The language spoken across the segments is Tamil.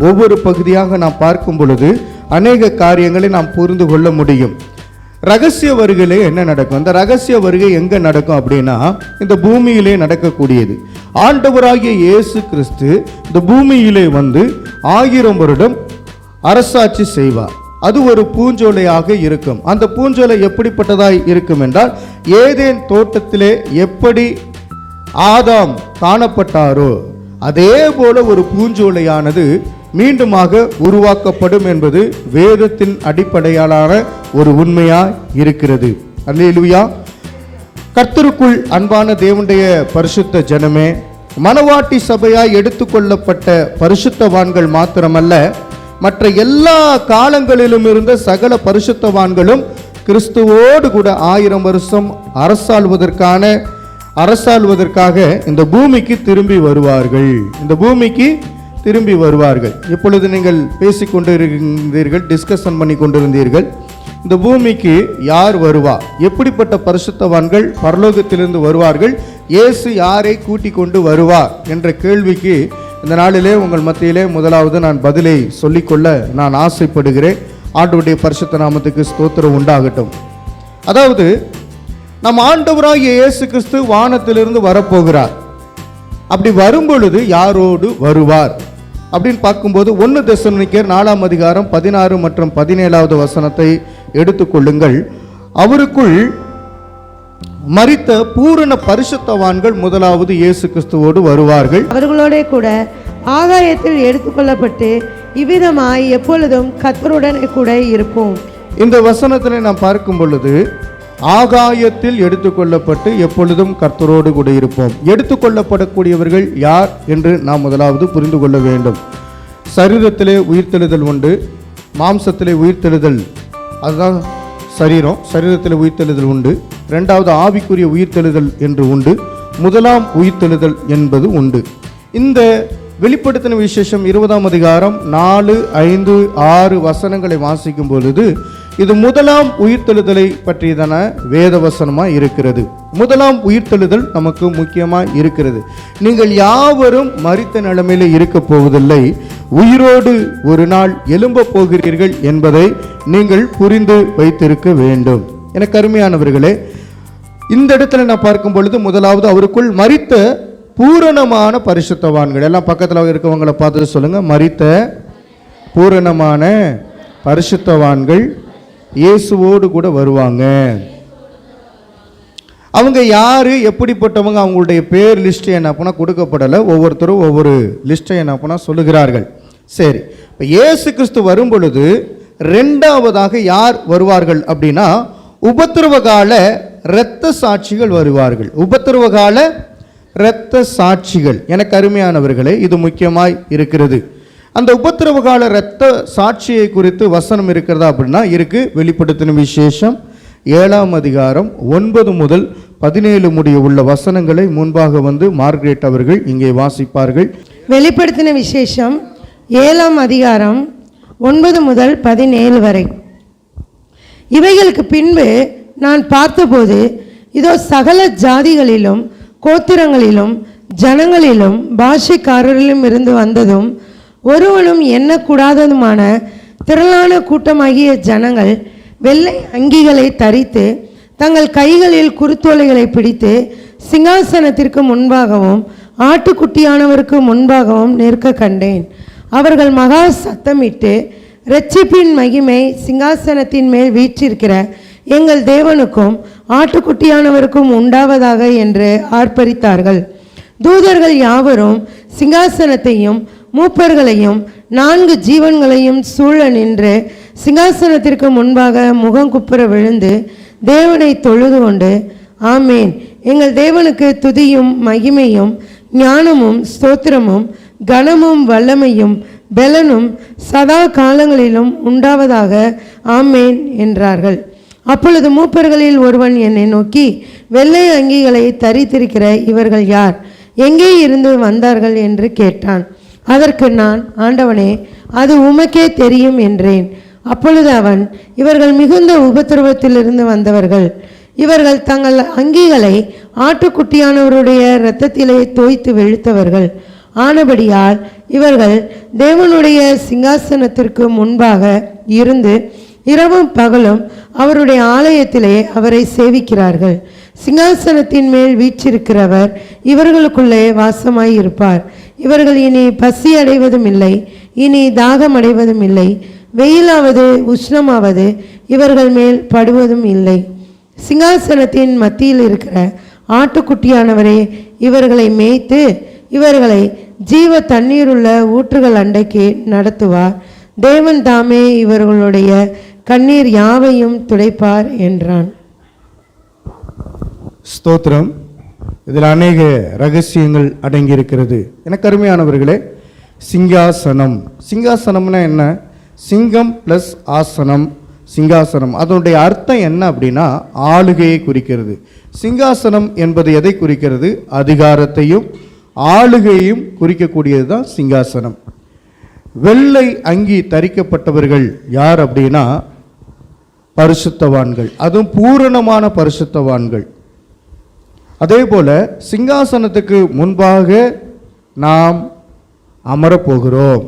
ஒவ்வொரு பகுதியாக நாம் பார்க்கும் பொழுது அநேக காரியங்களை நாம் புரிந்து கொள்ள முடியும். ரகசிய வருகையிலே என்ன நடக்கும்? அந்த ரகசிய வருகை எங்க நடக்கும் அப்படின்னா, இந்த பூமியிலே நடக்கக்கூடியது. ஆண்டவராகிய இயேசு கிறிஸ்து இந்த பூமியிலே வந்து 1000 வருடம் அரசாட்சி செய்வார். அது ஒரு பூஞ்சோலையாக இருக்கும். அந்த பூஞ்சோலை எப்படிப்பட்டதாய் இருக்கும் என்றால், ஏதேன் தோட்டத்திலே எப்படி ஆதாம் காணப்பட்டாரோ அதே போல ஒரு பூஞ்சோலையானது மீண்டுமாக உருவாக்கப்படும் என்பது வேதத்தின் அடிப்படையிலான ஒரு உண்மையாய் இருக்கிறது. அல்லேலூயா. கர்த்தருக்குள் அன்பான தேவனுடைய பரிசுத்த ஜனமே, மனவாட்டி சபையாய் எடுத்துக்கொள்ளப்பட்ட பரிசுத்தவான்கள் மாத்திரமல்ல, மற்ற எல்லா காலங்களிலும் இருந்த சகல பரிசுத்தவான்களும் கிறிஸ்துவோடு கூட 1000 வருஷம் அரசாள்வதற்காக இந்த பூமிக்கு திரும்பி வருவார்கள். இந்த பூமிக்கு திரும்பி வருவார்கள். இப்பொழுது நீங்கள் பேசிக்கொண்டிருந்தீர்கள், டிஸ்கஷன் பண்ணி கொண்டிருந்தீர்கள், இந்த பூமிக்கு யார் வருவா, எப்படிப்பட்ட பரிசுத்தவான்கள் பரலோகத்திலிருந்து வருவார்கள், இயேசு யாரை கூட்டிக் கொண்டு வருவார் என்ற கேள்விக்கு இந்த நாளிலே உங்கள் மத்தியிலே முதலாவது நான் பதிலை சொல்லிக்கொள்ள நான் ஆசைப்படுகிறேன். ஆண்டவருடைய பரிசுத்த நாமத்துக்கு ஸ்தோத்திரம் உண்டாகட்டும். அதாவது, நம் ஆண்டவராகிய இயேசு கிறிஸ்து வானத்திலிருந்து வரப்போகிறார். அப்படி வரும்பொழுது யாரோடு வருவார் அப்படின்னு பார்க்கும்போது 1 தெசலோனிக்கேயர் 4ஆம் அதிகாரம் 16 மற்றும் 17வது வசனத்தை எடுத்துக்கொள்ளுங்கள். அவருக்குள் மரித்த பூரண பரிசுத்தவான்கள் முதலாவது இயேசு கிறிஸ்துவோடு வருவார்கள். அவர்களோட கூட ஆகாயத்தில் எடுத்துக்கொள்ளப்பட்டு இவ்விதமாய் எப்பொழுதும் கர்த்தருடனே கூட இருப்போம். இந்த வசனத்தினை நாம் பார்க்கும் பொழுது ஆகாயத்தில் எடுத்துக்கொள்ளப்பட்டு எப்பொழுதும் கர்த்தரோடு கூட இருப்போம். எடுத்துக்கொள்ளப்படக்கூடியவர்கள் யார் என்று நாம் முதலாவது புரிந்து கொள்ள வேண்டும். சரீரத்திலே உயிர்த்தெழுதல் உண்டு, மாம்சத்திலே உயிர்த்தெழுதல், அதுதான் சரீரத்திலே உயிர்த்தெழுதல் உண்டு. 2வது ஆவிக்குரிய உயிர்த்தெழுதல் என்று உண்டு. 1ஆம் உயிர்த்தெழுதல் என்பது உண்டு. இந்த வெளிப்படுத்தின விசேஷம் 20ஆம் அதிகாரம் 4, 5, 6 வசனங்களை வாசிக்கும் பொழுது இது 1ஆம் உயிர்த்தெழுதலை பற்றியதான வேத வசனமாக இருக்கிறது. 1ஆம் உயிர்த்தெழுதல் நமக்கு முக்கியமாக இருக்கிறது. நீங்கள் யாவரும் மரித்த நிலைமையில இருக்க போவதில்லை, உயிரோடு ஒரு நாள் எழும்ப போகிறீர்கள் என்பதை நீங்கள் புரிந்து வைத்திருக்க வேண்டும். எனக்கு அருமையானவர்களே, இந்த இடத்துல நான் பார்க்கும் பொழுது முதலாவது அவருக்குள் மரித்த பூரணமான பரிசுத்தவான்கள். எல்லாம் பக்கத்தில் இருக்கவங்களை பார்த்துட்டு சொல்லுங்க, மரித்த பூரணமான பரிசுத்தவான்கள் இயேசுவோடு கூட வருவாங்க. அவங்க யாரு, எப்படிப்பட்டவங்க, அவங்களுடைய பேர் லிஸ்ட் என்ன பண்ணா கொடுக்கப்படலை. ஒவ்வொருத்தரும் ஒவ்வொரு லிஸ்ட்டை என்ன பண்ணா சொல்லுகிறார்கள். சரி, இப்போ இயேசு கிறிஸ்து வரும் பொழுது 2வதாக யார் வருவார்கள் அப்படின்னா, உபத்திரவகால இரத்த சாட்சிகள் வருவார்கள். உபத்திரவகால இரத்த சாட்சிகள். எனக்கு அருமையானவர்களே, இது முக்கியமாய் இருக்கிறது. அந்த உபத்திரவகால இரத்த சாட்சியை குறித்து வசனம் இருக்கிறதா அப்படின்னா இருக்கு. வெளிப்படுத்தின விசேஷம் 7ஆம் அதிகாரம் 9 முதல் 17 முடிய உள்ள வசனங்களை முன்பாக வந்து மார்கரெட் அவர்கள் இங்கே வாசிப்பார்கள். வெளிப்படுத்தின விசேஷம் 7ஆம் அதிகாரம் 9 முதல் 17 வரை. இவைகளுக்கு பின்பு நான் பார்த்தபோது, இதோ சகல ஜாதிகளிலும் கோத்திரங்களிலும் ஜனங்களிலும் பாஷைக்காரரிலும் இருந்து வந்ததும் ஒருவனும் எண்ணக்கூடாததுமான திரளான கூட்டமாகிய ஜனங்கள் வெள்ளை அங்கிகளை தரித்து தங்கள் கைகளில் குருத்தோலைகளை பிடித்து சிங்காசனத்திற்கு முன்பாகவும் ஆட்டுக்குட்டியானவருக்கு முன்பாகவும் நிற்க கண்டேன். அவர்கள் மகா சத்தமிட்டு, இரட்சிப்பின் மகிமை சிங்காசனத்தின் மேல் வீற்றிருக்கிற எங்கள் தேவனுக்கும் ஆட்டுக்குட்டியானவருக்கும் உண்டாவதாக என்று ஆர்ப்பரித்தார்கள். தூதர்கள் யாவரும் சிங்காசனத்தையும் மூப்பர்களையும் 4 ஜீவன்களையும் சூழ நின்று சிங்காசனத்திற்கு முன்பாக முகங்குப்புற விழுந்து தேவனை தொழுது கொண்டு, ஆமேன், எங்கள் தேவனுக்கு துதியும் மகிமையும் ஞானமும் ஸ்தோத்திரமும் கனமும் வல்லமையும் பெலனும் சதா காலங்களிலும் உண்டாவதாக, ஆமேன் என்றார்கள். அப்பொழுது மூப்பர்களில் ஒருவன் என்னை நோக்கி, வெள்ளை அங்கிகளை தரித்திருக்கிற இவர்கள் யார், எங்கே இருந்து வந்தார்கள் என்று கேட்டான். அதற்கு நான், ஆண்டவனே, அது உமக்கே தெரியும் என்றேன். அப்பொழுது அவன், இவர்கள் மிகுந்த உபத்திரவத்திலிருந்து வந்தவர்கள். இவர்கள் தங்கள் அங்கிகளை ஆட்டுக்குட்டியானவருடைய இரத்தத்திலே தோய்த்து வெளுத்தவர்கள். ஆனபடியால் இவர்கள் தேவனுடைய சிங்காசனத்திற்கு முன்பாக இருந்து இரவும் பகலும் அவருடைய ஆலயத்திலே அவரை சேவிக்கிறார்கள். சிங்காசனத்தின் மேல் வீற்றிருக்கிறவர் இவர்களுக்குள்ளே வாசமாய் இருப்பார். இவர்கள் இனி பசி அடைவதும் இல்லை, இனி தாகம் அடைவதும் இல்லை, வெயிலாவது உஷ்ணமாவது இவர்கள் மேல் படுவதும் இல்லை. சிங்காசனத்தின் மத்தியில் இருக்கிற ஆட்டுக்குட்டியானவரே இவர்களை மேய்த்து இவர்களை ஜீவ தண்ணீருள்ள ஊற்றுகள் அண்டைக்கு நடத்துவார். தேவன் தாமே இவர்களுடைய கண்ணீர் யாவையும் துடைப்பார் என்றான். ஸ்தோத்திரம். இதில் அநேக ரகசியங்கள் அடங்கியிருக்கிறது. எனக்கு அருமையானவர்களே, சிங்காசனம், சிங்காசனம்னா என்ன? சிங்கம் ப்ளஸ் ஆசனம், சிங்காசனம். அதனுடைய அர்த்தம் என்ன அப்படின்னா ஆளுகையை குறிக்கிறது. சிங்காசனம் என்பது எதை குறிக்கிறது? அதிகாரத்தையும் ஆளுகையும் குறிக்கக்கூடியது தான் சிங்காசனம். வெள்ளை அங்கி தரிக்கப்பட்டவர்கள் யார் அப்படின்னா பரிசுத்தவான்கள், அதுவும் பூரணமான பரிசுத்தவான்கள். அதே போல சிங்காசனத்துக்கு முன்பாக நாம் அமரப்போகிறோம்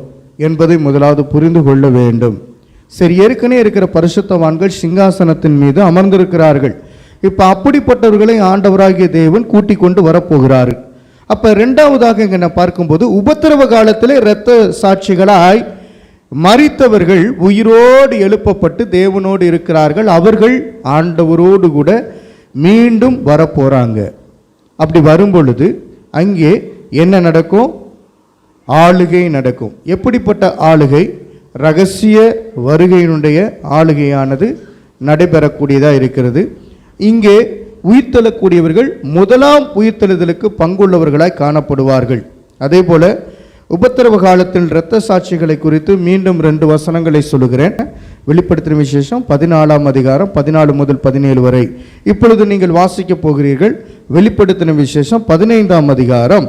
என்பதை முதலாவது புரிந்து கொள்ள வேண்டும். சரி, ஏற்கனவே இருக்கிற பரிசுத்தவான்கள் சிங்காசனத்தின் மீது அமர்ந்திருக்கிறார்கள். இப்போ அப்படிப்பட்டவர்களை ஆண்டவராகிய தேவன் கூட்டிக் கொண்டு வரப்போகிறார். அப்போ ரெண்டாவதாக இங்கே நான் பார்க்கும்போது உபத்திரவ காலத்திலே இரத்த சாட்சிகளாய் மரித்தவர்கள் உயிரோடு எழுப்பப்பட்டு தேவனோடு இருக்கிறார்கள். அவர்கள் ஆண்டவரோடு கூட மீண்டும் வரப்போகிறாங்க. அப்படி வரும்பொழுது அங்கே என்ன நடக்கும்? ஆளுகை நடக்கும். எப்படிப்பட்ட ஆளுகை? ரகசிய வருகையினுடைய ஆளுகையானது நடைபெறக்கூடியதாக இருக்கிறது. இங்கே உயிர்த்தெழக்கூடியவர்கள் முதலாம் உயிர்த்தெழுதலுக்கு பங்குள்ளவர்களாய் காணப்படுவார்கள். அதே போல உபத்திரவ காலத்தில் இரத்த சாட்சிகளை குறித்து மீண்டும் 2 வசனங்களை சொல்லுகிறேன். வெளிப்படுத்தின விசேஷம் 14ஆம் அதிகாரம் 14 முதல் 17 வரை இப்பொழுது நீங்கள் வாசிக்க போகிறீர்கள். வெளிப்படுத்தின விசேஷம் 15ஆம் அதிகாரம்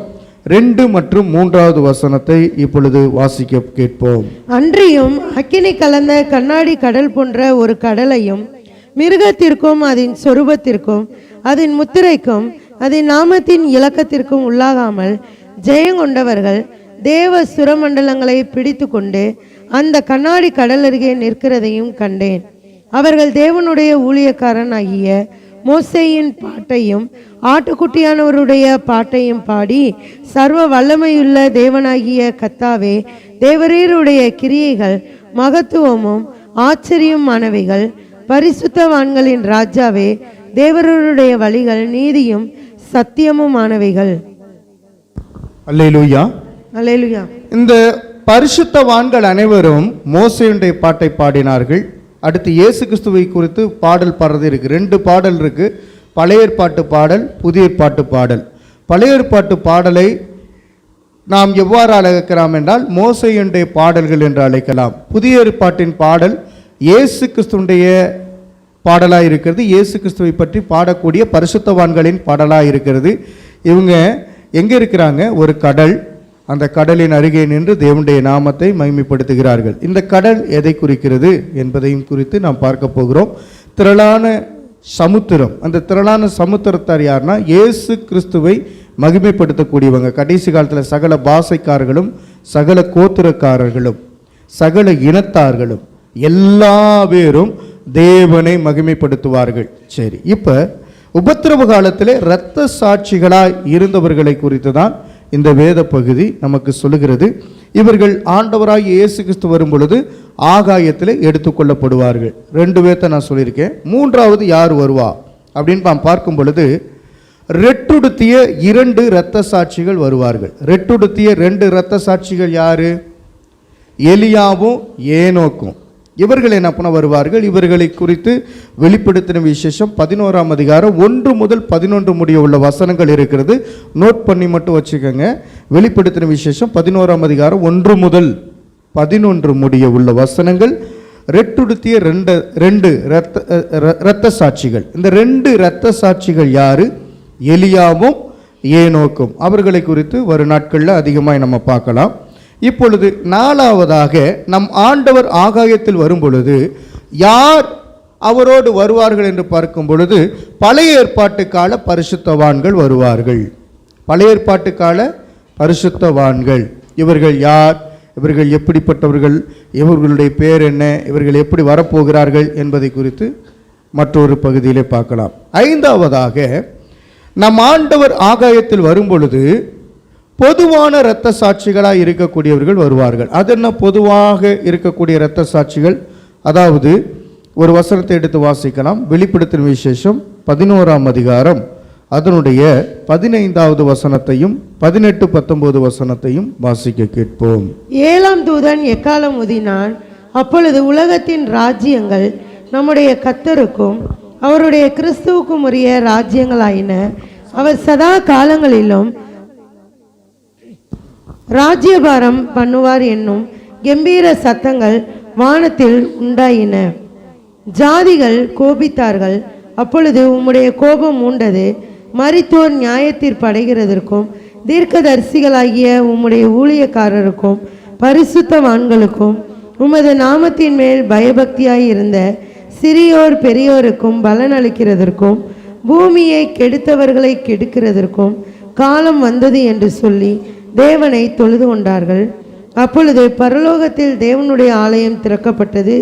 2 மற்றும் 3வது வசனத்தை இப்பொழுது வாசிக்க கேட்போம். அன்றியும் அக்கினி கலந்த கண்ணாடி கடல் போன்ற ஒரு கடலையும் மிருகத்திற்கும் அதன் சொரூபத்திற்கும் அதன் முத்திரைக்கும் அதன் நாமத்தின் இலக்கத்திற்கும் உள்ளாகாமல் ஜெயங்கொண்டவர்கள் தேவ சுரமண்டலங்களை பிடித்து கொண்டு அந்த கண்ணாடி கடல் அருகே நிற்கிறதையும் கண்டேன். அவர்கள் தேவனுடைய ஊழியக்காரன் ஆகிய மோசேயின் பாட்டையும் ஆட்டுக்குட்டியானவருடைய பாட்டையும் பாடி, சர்வ வல்லமையுள்ள தேவனாகிய கர்த்தாவே, தேவரீருடைய கிரியைகள் மகத்துவமும் ஆச்சரியமானவைகள், பரிசுத்தவான்களின் ராஜாவே, தேவருடைய வழிகள் நீதியும் சத்தியமுமானவைகள். அல்லேலூயா, அல்லேலூயா. இந்த பரிசுத்தவான்கள் அனைவரும் மோசேயுடைய பாட்டை பாடினார்கள். அடுத்து இயேசு கிறிஸ்துவை குறித்து பாடல் பாடுறது இருக்கு. 2 பாடல் இருக்கு. பழைய ஏற்பாட்டு பாடல், புதிய ஏற்பாட்டு பாடல். பழைய ஏற்பாட்டு பாடலை நாம் எவ்வாறு அழைக்கலாம் என்றால் மோசேயுடைய பாடல்கள் என்று அழைக்கலாம். புதிய ஏற்பாட்டின் பாடல் இயேசு கிறிஸ்துடைய பாடலாக இருக்கிறது. இயேசு கிறிஸ்துவை பற்றி பாடக்கூடிய பரிசுத்தவான்களின் பாடலாக இருக்கிறது. இவங்க எங்கே இருக்கிறாங்க? ஒரு கடல். அந்த கடலின் அருகே நின்று தேவனுடைய நாமத்தை மகிமைப்படுத்துகிறார்கள். இந்த கடல் எதை குறிக்கிறது என்பதையும் குறித்து நாம் பார்க்க போகிறோம். திரளான சமுத்திரம். அந்த திரளான சமுத்திரத்தார் யார்னா இயேசு கிறிஸ்துவை மகிமைப்படுத்தக்கூடியவங்க. கடைசி காலத்தில் சகல பாஷைக்காரர்களும் சகல கோத்திரக்காரர்களும் சகல இனத்தார்களும் எல்லா பேரும் தேவனை மகிமைப்படுத்துவார்கள். சரி, இப்போ உபத்திரவ காலத்தில் இரத்த சாட்சிகளாய் இருந்தவர்களை குறித்து தான் இந்த வேத பகுதி நமக்கு சொல்லுகிறது. இவர்கள் ஆண்டவராய் இயேசு கிறிஸ்து வரும் பொழுது ஆகாயத்தில் எடுத்துக்கொள்ளப்படுவார்கள். 2 பேர்த்த நான் சொல்லியிருக்கேன். 3வது யார் வருவா அப்படின்னு நாம் பார்க்கும் பொழுது ரெட்டுடுத்திய 2 இரத்த சாட்சிகள் வருவார்கள். ரெட்டுடுத்திய 2 இரத்த சாட்சிகள் யாரு? எலியாவும் ஏனோக்கும். இவர்கள் என்ன பண்ண வருவார்கள்? இவர்களை குறித்து வெளிப்படுத்தின விசேஷம் 11ஆம் அதிகாரம் 1 முதல் 11 முடிய உள்ள வசனங்கள் இருக்கிறது. நோட் பண்ணி மட்டும் வச்சுக்கோங்க. வெளிப்படுத்தின விசேஷம் 11ஆம் அதிகாரம் 1 முதல் 11 முடிய உள்ள வசனங்கள். ரெட்டுடுத்திய 2 இரத்த சாட்சிகள். இந்த 2 இரத்த சாட்சிகள் யாரு? எலியாவும் ஏனோக்கும். அவர்களை குறித்து வரும் நாட்களில் அதிகமாக நம்ம பார்க்கலாம். இப்பொழுது 4வதாக நம் ஆண்டவர் ஆகாயத்தில் வரும் பொழுது யார் அவரோடு வருவார்கள் என்று பார்க்கும் பொழுது பழைய ஏற்பாட்டு கால பரிசுத்தவான்கள் வருவார்கள். பழைய ஏற்பாட்டு கால பரிசுத்தவான்கள். இவர்கள் யார், இவர்கள் எப்படிப்பட்டவர்கள், இவர்களுடைய பேர் என்ன, இவர்கள் எப்படி வரப்போகிறார்கள் என்பதை குறித்து மற்றொரு பகுதியிலே பார்க்கலாம். ஐந்தாவதாக, நம் ஆண்டவர் ஆகாயத்தில் வரும்பொழுது பொதுவான இரத்த சாட்சிகளாக இருக்கக்கூடியவர்கள் வருவார்கள். அது என்ன பொதுவாக இருக்கக்கூடிய இரத்த சாட்சிகள்? அதாவது ஒரு வசனத்தை எடுத்து வாசிக்கலாம். வெளிப்படுத்தின விசேஷம் 11ஆம் அதிகாரம் அதனுடைய 15வது வசனத்தையும் 18, 19 வசனத்தையும் வாசிக்க கேட்போம். 7ஆம் தூதன் எக்காலம் ஊதினான். அப்பொழுது உலகத்தின் ராஜ்யங்கள் நம்முடைய கர்த்தருக்கும் அவருடைய கிறிஸ்துவுக்கும் உரிய ராஜ்யங்களாயின. அவர் சதா காலங்களிலும் ராஜ்யபாரம் பண்ணுவார் என்னும் கம்பீர சத்தங்கள் வானத்தில் உண்டாயின. ஜாதிகள் கோபித்தார்கள். அப்பொழுது உம்முடைய கோபம் மூண்டது. மரித்தோர் நியாயத்தீர்ப்படைகிறதற்கும் தீர்க்கதரிசிகளாகிய உம்முடைய ஊழியக்காரருக்கும் பரிசுத்தவான்களுக்கும் உமது நாமத்தின் மேல் பயபக்தியாய் இருந்த சிறியோர் பெரியோருக்கும் பலனளிக்கிறதற்கும் பூமியை கெடுத்தவர்களை கெடுக்கிறதற்கும் காலம் வந்தது என்று சொல்லி தேவனை தொழுது கொண்டார்கள். அப்பொழுது பரலோகத்தில் தேவனுடைய ஆலயம் திறக்கப்பட்டது.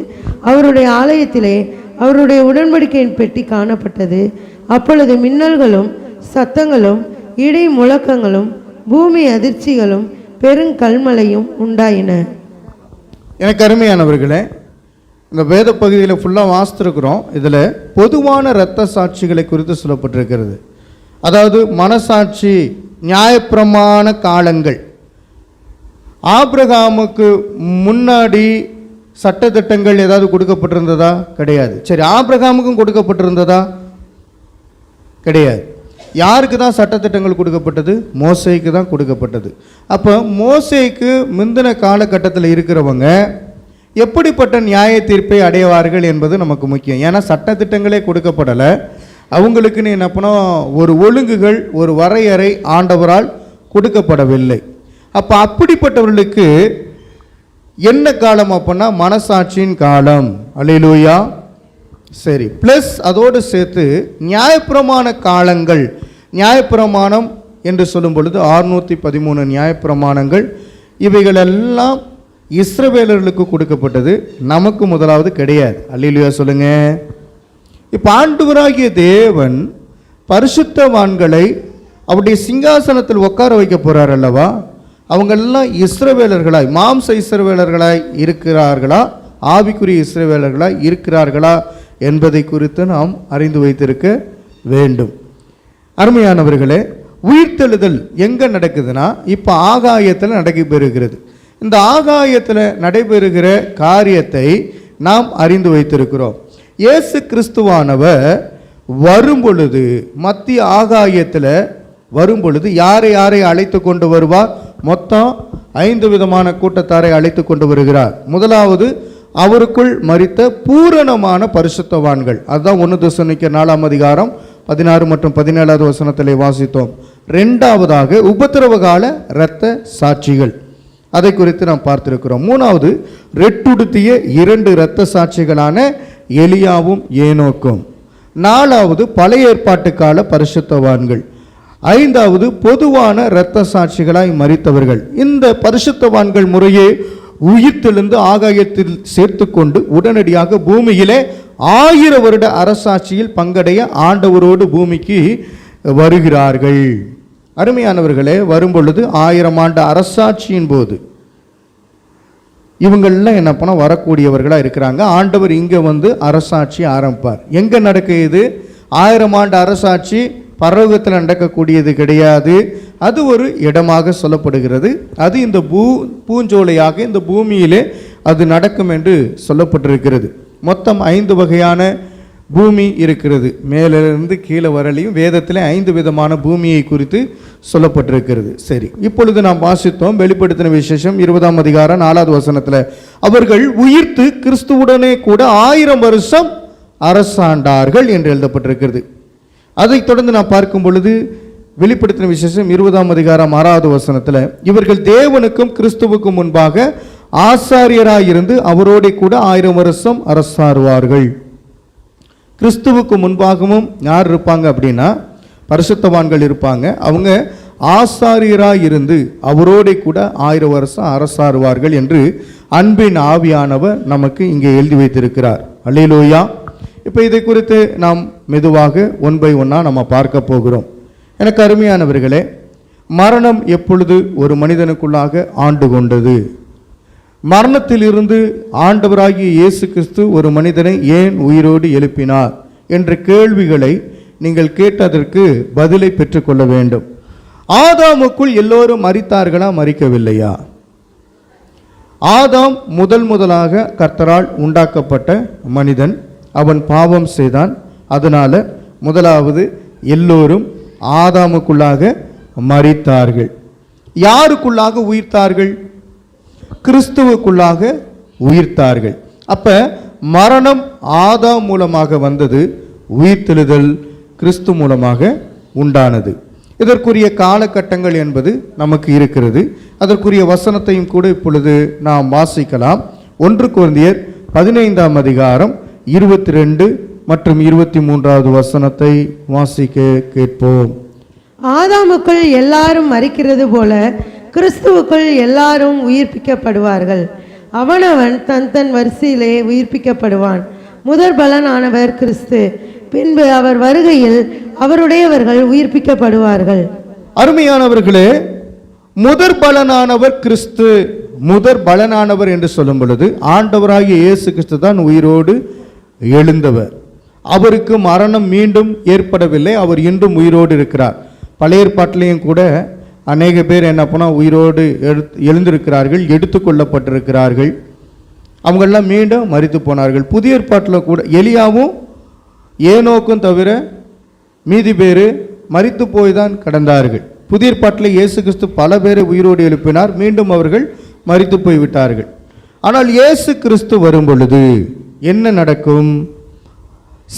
அவருடைய ஆலயத்திலே அவருடைய உடன்படிக்கையின் பெட்டி காணப்பட்டது. அப்பொழுது மின்னல்களும் சத்தங்களும் இடி முழக்கங்களும் பூமி அதிர்ச்சிகளும் பெருங்கல்மலையும் உண்டாயின. எனக்கு அருமையானவர்களே, இந்த வேத பகுதியில் ஃபுல்லாக வாசித்திருக்கிறோம். இதில் பொதுவான இரத்த சாட்சிகளை குறித்து சொல்லப்பட்டிருக்கிறது. அதாவது மனசாட்சி, நியாயப்பிரமாண காலங்கள். ஆபிரகாமுக்கு முன்னாடி சட்டத்திட்டங்கள் ஏதாவது கொடுக்கப்பட்டிருந்ததா? கிடையாது. சரி, ஆபிரகாமுக்கும் கொடுக்கப்பட்டிருந்ததா? கிடையாது. யாருக்கு தான் சட்டத்திட்டங்கள் கொடுக்கப்பட்டது? மோசேக்கு தான் கொடுக்கப்பட்டது. அப்போ மோசேக்கு முந்தின காலகட்டத்தில் இருக்கிறவங்க எப்படிப்பட்ட நியாய தீர்ப்பை அடைவார்கள் என்பது நமக்கு முக்கியம். ஏன்னா சட்டத்திட்டங்களே கொடுக்கப்படலை. அவங்களுக்குன்னு என்ன பண்ணோம், ஒரு ஒழுங்குகள், ஒரு வரையறை ஆண்டவரால் கொடுக்கப்படவில்லை. அப்போ அப்படிப்பட்டவர்களுக்கு என்ன காலம் அப்படின்னா மனசாட்சியின் காலம். அல்லேலூயா. சரி, ப்ளஸ் அதோடு சேர்த்து நியாயப்பிரமாண காலங்கள். நியாயப்பிரமாணம் என்று சொல்லும் பொழுது 613 நியாயப்பிரமாணங்கள். இவைகளெல்லாம் இஸ்ரவேலர்களுக்கு கொடுக்கப்பட்டது, நமக்கு முதலாவது கிடையாது. அல்லேலூயா சொல்லுங்க. இப்போ ஆண்டவராகிய தேவன் பரிசுத்தவான்களை அவருடைய சிங்காசனத்தில் உட்கார வைக்க போறார் அல்லவா? அவங்கெல்லாம் இஸ்ரவேலர்களாய், மாம்ச இஸ்ரவேலர்களாய் இருக்கிறார்களா, ஆவிக்குரிய இஸ்ரவேலர்களாய் இருக்கிறார்களா என்பதை குறித்து நாம் அறிந்து வைத்திருக்க வேண்டும். அருமையானவர்களே, உயிர்த்தெழுதல் எங்கே நடக்குதுன்னா இப்போ ஆகாயத்தில் நடைபெறுகிறது. இந்த ஆகாயத்தில் நடைபெறுகிற காரியத்தை நாம் அறிந்து வைத்திருக்கிறோம். இயேசு கிறிஸ்துவானவர் வரும்பொழுது, மத்திய ஆகாயத்தில் வரும்பொழுது யாரை யாரை அழைத்து கொண்டு வருவார்? மொத்தம் 5 விதமான கூட்டத்தாரை அழைத்து கொண்டு வருகிறார். முதலாவது அவருக்குள் மரித்த பூரணமான பரிசுத்தவான்கள். அதுதான் 1 தெசலோனிக்கேயர் 4ஆம் அதிகாரம் 16 மற்றும் 17வது வசனத்திலே வாசித்தோம். இரண்டாவதாக உபத்திரவ கால இரத்த சாட்சிகள், அதை குறித்து நாம் பார்த்திருக்கிறோம். மூணாவது ரெட்டுடுத்திய 2 இரத்த சாட்சிகளான எலியாவும் ஏனோக்கும். நாலாவது பழைய ஏற்பாட்டு கால பரிசுத்தவான்கள். ஐந்தாவது பொதுவான இரத்த சாட்சிகளாய் மரித்தவர்கள். இந்த பரிசுத்தவான்கள் முறையே உயிர்த்தெழுந்து ஆகாயத்தில் சேர்த்து கொண்டு உடனடியாக பூமியிலே 1000 வருட அரசாட்சியில் பங்கடைய ஆண்டவரோடு பூமிக்கு வருகிறார்கள். அருமையானவர்களே, வரும்பொழுது 1000 ஆண்டு அரசாட்சியின் போது இவங்கள்லாம் என்ன பண்ண வரக்கூடியவர்களாக இருக்கிறாங்க. ஆண்டவர் இங்கே வந்து அரசாட்சி ஆரம்பிப்பார். எங்கே நடக்குது? 1000 ஆண்டு அரசாட்சி பரலோகத்தில் நடக்கக்கூடியது கிடையாது. அது ஒரு இடமாக சொல்லப்படுகிறது. அது இந்த பூஞ்சோலையாக இந்த பூமியிலே அது நடக்கும் என்று சொல்லப்பட்டிருக்கிறது. மொத்தம் 5 வகையான பூமி இருக்கிறது. மேலிருந்து கீழே வரலையும் வேதத்தில் 5 விதமான பூமியை குறித்து சொல்லப்பட்டிருக்கிறது. சரி, இப்பொழுது நாம் வாசித்தோம் வெளிப்படுத்தின விசேஷம் 20ஆம் அதிகாரம் 4வது வசனத்தில் அவர்கள் உயிர்த்து கிறிஸ்துவுடனே கூட 1000 வருஷம் அரசாண்டார்கள் என்று எழுதப்பட்டிருக்கிறது. அதைத் தொடர்ந்து நாம் பார்க்கும் பொழுது வெளிப்படுத்தின விசேஷம் 20ஆம் அதிகாரம் 6வது வசனத்தில் இவர்கள் தேவனுக்கும் கிறிஸ்துவுக்கும் முன்பாக ஆசாரியராயிருந்து அவரோட கூட 1000 வருஷம் அரசாருவார்கள். கிறிஸ்துவுக்கு முன்பாகவும் யார் இருப்பாங்க அப்படின்னா பரிசுத்தவான்கள் இருப்பாங்க. அவங்க ஆசாரியராய் இருந்து அவரோட கூட 1000 வருஷம் அரசாருவார்கள் என்று அன்பின் ஆவியானவர் நமக்கு இங்கே எழுதி வைத்திருக்கிறார். அல்லேலூயா. இப்போ இதை குறித்து நாம் மெதுவாக ஒன் பை ஒன்னாக நம்ம பார்க்க போகிறோம். எனக்கு அருமையானவர்களே, மரணம் எப்பொழுது ஒரு மனிதனுக்குள்ளாக ஆண்டு கொண்டது? மரணத்திலிருந்து ஆண்டவராகிய இயேசு கிறிஸ்து ஒரு மனிதனை ஏன் உயிரோடு எழுப்பினார் என்ற கேள்விகளை நீங்கள் கேட்டதற்கு பதிலை பெற்றுக்கொள்ள வேண்டும். ஆதாமுக்குள் எல்லோரும் மரித்தார்களா, மரிக்கவில்லையா? ஆதாம் முதலாக கர்த்தரால் உண்டாக்கப்பட்ட மனிதன். அவன் பாவம் செய்தான். அதனால முதலாவது எல்லோரும் ஆதாமுக்குள்ளாக மரித்தார்கள். யாருக்குள்ளாக உயிர்த்தார்கள்? கிறிஸ்துவுக்குள்ளாக உயிர்த்தார்கள். அப்ப மரணம் ஆதாம் மூலமாக வந்தது, உயிர்த்தெழுதல் கிறிஸ்து மூலமாக உண்டானது. இதற்குரிய காலகட்டங்கள் என்பது நமக்கு இருக்கிறது. அதற்குரிய வசனத்தையும் கூட இப்பொழுது நாம் வாசிக்கலாம். 1 கொரிந்தியர் 15ஆம் அதிகாரம் 22 மற்றும் 23வது வசனத்தை வாசிக்க கேட்போம். ஆதாமுக்குள் எல்லாரும் மரிக்கிறது போல கிறிஸ்துவுக்குள் எல்லாரும் உயிர்ப்பிக்கப்படுவார்கள். அவனவன் தன் வரிசையிலே உயிர்ப்பிக்கப்படுவான். முதற் பலனானவர் கிறிஸ்து, பின்பு அவர் வருகையில் அவருடையவர்கள் உயிர்ப்பிக்கப்படுவார்கள். அருமையானவர்களே, முதற் பலனானவர் கிறிஸ்து. முதற் பலனானவர் என்று சொல்லும் பொழுது ஆண்டவராகிய இயேசு கிறிஸ்து தான் உயிரோடு எழுந்தவர். அவருக்கு மரணம் மீண்டும் ஏற்படவில்லை. அவர் இன்றும் உயிரோடு இருக்கிறார். பழைய ஏற்பாட்டிலையும் கூட அநேக பேர் என்ன பண்ணால் உயிரோடு எழுந்திருக்கிறார்கள், எடுத்துக்கொள்ளப்பட்டிருக்கிறார்கள். அவங்களெல்லாம் மீண்டும் மரித்து போனார்கள். புதிய ஏற்பாட்டில் கூட எலியாவும் ஏனோக்கும் தவிர மீதி பேர் மரித்து போய் தான் கடந்தார்கள். புதிய ஏற்பாட்டில் இயேசு கிறிஸ்து பல பேரை உயிரோடு எழுப்பினார், மீண்டும் அவர்கள் மரித்து போய்விட்டார்கள். ஆனால் இயேசு கிறிஸ்து வரும் பொழுது என்ன நடக்கும்?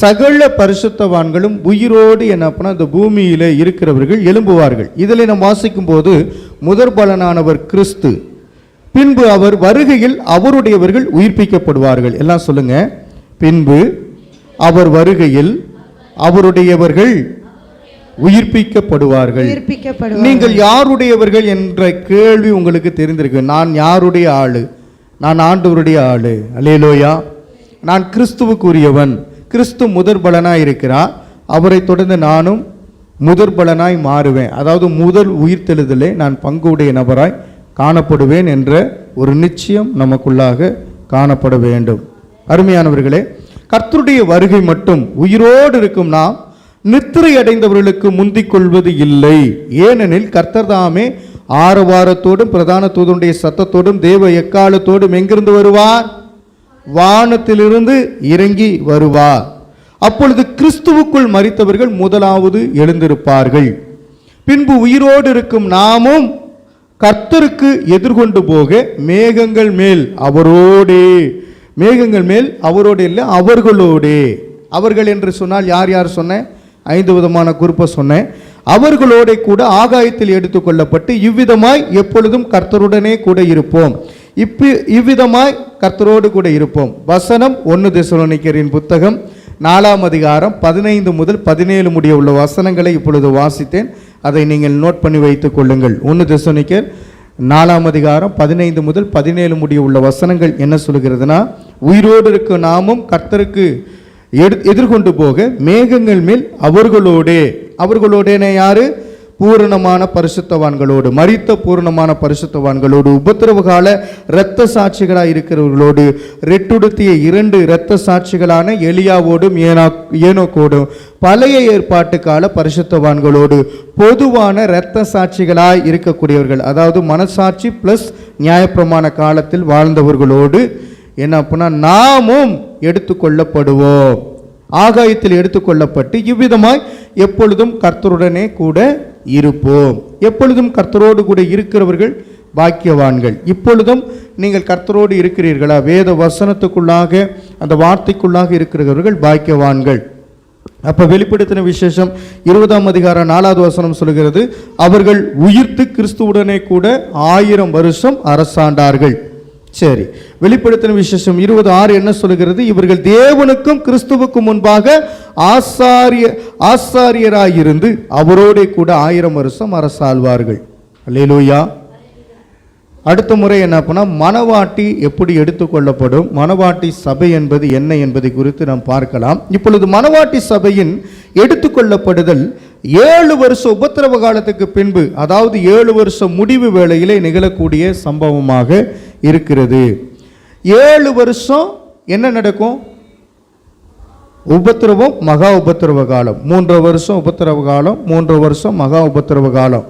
சகல பரிசுத்தவான்களும் உயிரோடு என்ன பண்ண இந்த பூமியிலே இருக்கிறவர்கள் எழும்புவார்கள். இதில் நாம் வாசிக்கும் போது முதற் பலனானவர் கிறிஸ்து, பின்பு அவர் வருகையில் அவருடையவர்கள் உயிர்ப்பிக்கப்படுவார்கள். எல்லாம் சொல்லுங்க. பின்பு அவர் வருகையில் அவருடையவர்கள் உயிர்ப்பிக்கப்படுவார்கள். நீங்கள் யாருடையவர்கள் என்ற கேள்வி உங்களுக்கு தெரிந்திருக்கு. நான் யாருடைய ஆளு? நான் ஆண்டவருடைய ஆளு. அல்லேலூயா. நான் கிறிஸ்துவுக்குரியவன். கிறிஸ்து முதற் பலனாய் இருக்கிறார். அவரை தொடர்ந்து நானும் முதற் பலனாய் மாறுவேன். அதாவது முதல் உயிர்த்தெழுதலே நான் பங்குடைய நபராய் காணப்படுவேன் என்ற ஒரு நிச்சயம் நமக்குள்ளாக காணப்பட வேண்டும். அருமையானவர்களே, கர்த்தருடைய வருகை மட்டும் உயிரோடு இருக்கும் நாம் நித்திரை அடைந்தவர்களுக்கு முந்திக் கொள்வது இல்லை. ஏனெனில் கர்த்தர் தாமே ஆரவாரத்தோடும் பிரதான தூதனுடைய சத்தத்தோடும் தேவ எக்காலத்தோடும் எங்கிருந்து வருவார்? வானத்திலிருந்து இறங்கி வருவார். அப்பொழுது கிறிஸ்துவுக்குள் மரித்தவர்கள் முதலாவது எழுந்திருப்பார்கள். பின்பு உயிரோடு இருக்கும் நாமும் கர்த்தருக்கு எதிர்கொண்டு போக மேகங்கள் மேல் அவரோடே, மேகங்கள் மேல் அவரோடு இல்லை அவர்களோடே. அவர்கள் என்று சொன்னால் யார் யார் சொன்னேன்? 5 விதமான குறிப்பை சொன்னேன். அவர்களோட கூட ஆகாயத்தில் எடுத்துக்கொள்ளப்பட்டு இவ்விதமாய் எப்பொழுதும் கர்த்தருடனே கூட இருப்போம். இவ்விதமாய் கர்த்தரோடு கூட இருப்போம். வசனம் 1 தெசலோனிக்கரின் புத்தகம் 4ஆம் அதிகாரம் 15 முதல் 17 முடிய உள்ள வசனங்களை இப்பொழுது வாசித்தேன். அதை நீங்கள் நோட் பண்ணி வைத்துக் கொள்ளுங்கள். 1 தெசலோனிக்கர் 4ஆம் அதிகாரம் 15 முதல் 17 முடிய உள்ள வசனங்கள் என்ன சொல்கிறதுனா, உயிரோடு இருக்க நாமும் கர்த்தருக்கு எதிர்கொண்டு போக மேகங்கள் மேல் அவர்களோடே. அவர்களோடேன யாரு? பூரணமான பரிசுத்தவான்களோடு, மரித்த பூரணமான பரிசுத்தவான்களோடு, உபத்திரவ கால இரத்த சாட்சிகளாக இருக்கிறவர்களோடு, ரெட்டுடுத்திய 2 இரத்த சாட்சிகளான எலியாவோடும் ஏனோக்கோடும், பழைய ஏற்பாட்டு கால பரிசுத்தவான்களோடு, பொதுவான இரத்த சாட்சிகளாய் இருக்கக்கூடியவர்கள், அதாவது மனசாட்சி பிளஸ் நியாயப்பிரமாண காலத்தில் வாழ்ந்தவர்களோடு என்ன அப்படின்னா நாமும் எடுத்துக்கொள்ளப்படுவோம். ஆகாயத்தில் எடுத்துக்கொள்ளப்பட்டு இவ்விதமாய் எப்பொழுதும் கர்த்தருடனே கூட இருப்போம். எப்பொழுதும் கர்த்தரோடு கூட இருக்கிறவர்கள் பாக்கியவான்கள். இப்பொழுதும் நீங்கள் கர்த்தரோடு இருக்கிறீர்களா? வேத வசனத்துக்குள்ளாக அந்த வார்த்தைக்குள்ளாக இருக்கிறவர்கள் பாக்கியவான்கள். அப்ப வெளிப்படுத்தின விசேஷம் 20ஆம் அதிகாரம் 4வது வசனம் சொல்கிறது, அவர்கள் உயிர்த்து கிறிஸ்துவுடனே கூட 1000 வருஷம் அரசாண்டார்கள். சரி, வெளிப்படுத்தின விசேஷம் 20:6 என்ன சொல்கிறது? இவர்கள் தேவனுக்கும் கிறிஸ்துவுக்கும் முன்பாக ஆசாரியராயிருந்து அவரோட கூட 1000 வருஷம் அரசாழ்வார்கள். அல்லேலூயா. அடுத்த முறை என்ன பண்ணா, மணவாட்டி எப்படி எடுத்துக்கொள்ளப்படும், மணவாட்டி சபை என்பது என்ன என்பதை குறித்து நாம் பார்க்கலாம். இப்பொழுது மணவாட்டி சபையின் எடுத்துக்கொள்ளப்படுதல் 7 வருஷ உபத்திரவ காலத்துக்கு பின்பு, அதாவது 7 வருஷம் முடிவு வேளையிலே நிகழக்கூடிய சம்பவமாக இருக்கிறது. 7 வருஷம் என்ன நடக்கும்? உபத்திரவம், மகா உபத்திரவ காலம். 3 வருஷம் உபத்திரவ காலம், 3 வருஷம் மகா உபத்திரவ காலம்.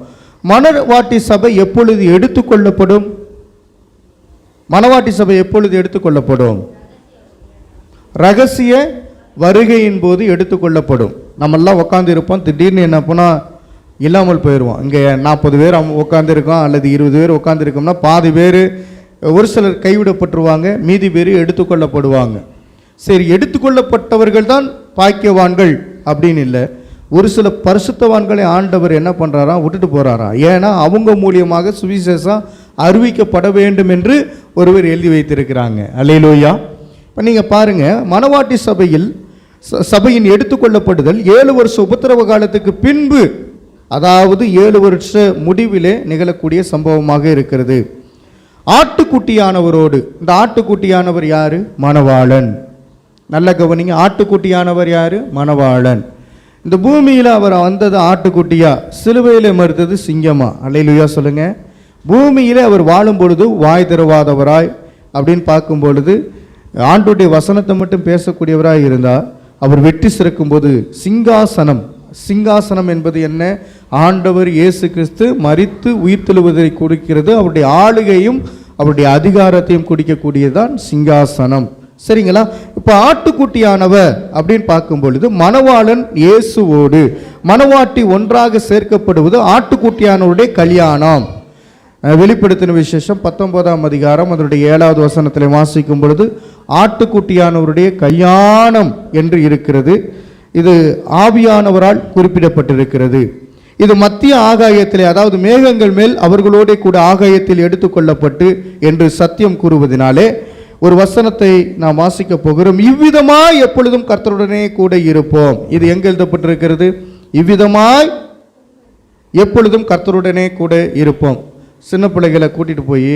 மணவாட்டி சபை எப்பொழுது எடுத்துக்கொள்ளப்படும்? மணவாட்டி சபை எப்பொழுது எடுத்துக்கொள்ளப்படும்? ரகசிய வருகையின் போது எடுத்துக்கொள்ளப்படும். நம்மெல்லாம் உட்காந்து இருப்போம், திடீர்னு என்ன பண்ணால் இல்லாமல் போயிடுவோம். இங்கே 40 பேர் உட்காந்துருக்கோம் அல்லது 20 பேர் உட்காந்துருக்கோம்னா பாதி பேர், ஒரு சிலர் கைவிடப்பட்டுருவாங்க, மீதி பேர் எடுத்துக்கொள்ளப்படுவாங்க. சரி, எடுத்துக்கொள்ளப்பட்டவர்கள் தான் பாக்கியவான்கள் அப்படின்னு இல்லை. ஒரு சில பரிசுத்தவான்களை ஆண்டவர் என்ன பண்ணுறாரா, விட்டுட்டு போகிறாரா. ஏன்னா அவங்க மூலியமாக சுவிசேஷம் அறிவிக்கப்பட வேண்டும் என்று ஒருவர் எழுதி வைத்திருக்கிறாங்க. அல்லேலூயா. இப்போ நீங்கள் பாருங்கள், மணவாட்டி சபையின் எடுத்துக்கொள்ளப்படுதல் 7 வருஷ உபத்திரவ காலத்துக்கு பின்பு, அதாவது 7 வருஷ முடிவிலே நிகழக்கூடிய சம்பவமாக இருக்கிறது. ஆட்டுக்குட்டியானவரோடு, இந்த ஆட்டுக்குட்டியானவர் யாரு? மணவாளன். நல்ல கவனிங்க, ஆட்டுக்குட்டியானவர் யாரு? மணவாளன். இந்த பூமியில் அவர் வந்தது ஆட்டுக்குட்டியா, சிலுவையில் மறுத்தது சிங்கமா? அல்லேலூயா சொல்லுங்க. பூமியில் அவர் வாழும் பொழுது வாய் திறவாதவராய் அப்படின்னு பார்க்கும் பொழுது ஆண்டுடைய வசனத்தை மட்டும் பேசக்கூடியவராய் இருந்தார். அவர் வெற்றி சிறக்கும் போது சிங்காசனம் என்பது என்ன? ஆண்டவர் இயேசு கிறிஸ்து மரித்து உயிர்த்தெழுவதை குறிக்கிறது. அவருடைய ஆளுகையும் அவருடைய அதிகாரத்தையும் குறிக்கக்கூடியதுதான் சிங்காசனம். சரிங்களா? இப்போ ஆட்டுக்குட்டியானவர் அப்படின்னு பார்க்கும் பொழுது மணவாளன் இயேசுவோடு மணவாட்டி ஒன்றாக சேர்க்கப்படுவது ஆட்டுக்குட்டியானவருடைய கல்யாணம். வெளிப்படுத்தின விசேஷம் 19ஆம் அதிகாரம் அதனுடைய 7வது வசனத்தில் வாசிக்கும் பொழுது ஆட்டுக்குட்டியானவருடைய கல்யாணம் என்று இருக்கிறது. இது ஆவியானவரால் குறிப்பிடப்பட்டிருக்கிறது. இது மத்திய ஆகாயத்திலே, அதாவது மேகங்கள் மேல் அவர்களோட கூட ஆகாயத்தில் எடுத்துக்கொள்ளப்பட்டு என்று சத்தியம் கூறுவதனாலே ஒரு வசனத்தை நாம் வாசிக்க போகிறோம். இவ்விதமாய் எப்பொழுதும் கர்த்தருடனே கூட இருப்போம். இது எங்க எழுதப்பட்டிருக்கிறது? இவ்விதமாய் எப்பொழுதும் கர்த்தருடனே கூட இருப்போம். சின்ன பிள்ளைகளை கூட்டிகிட்டு போய்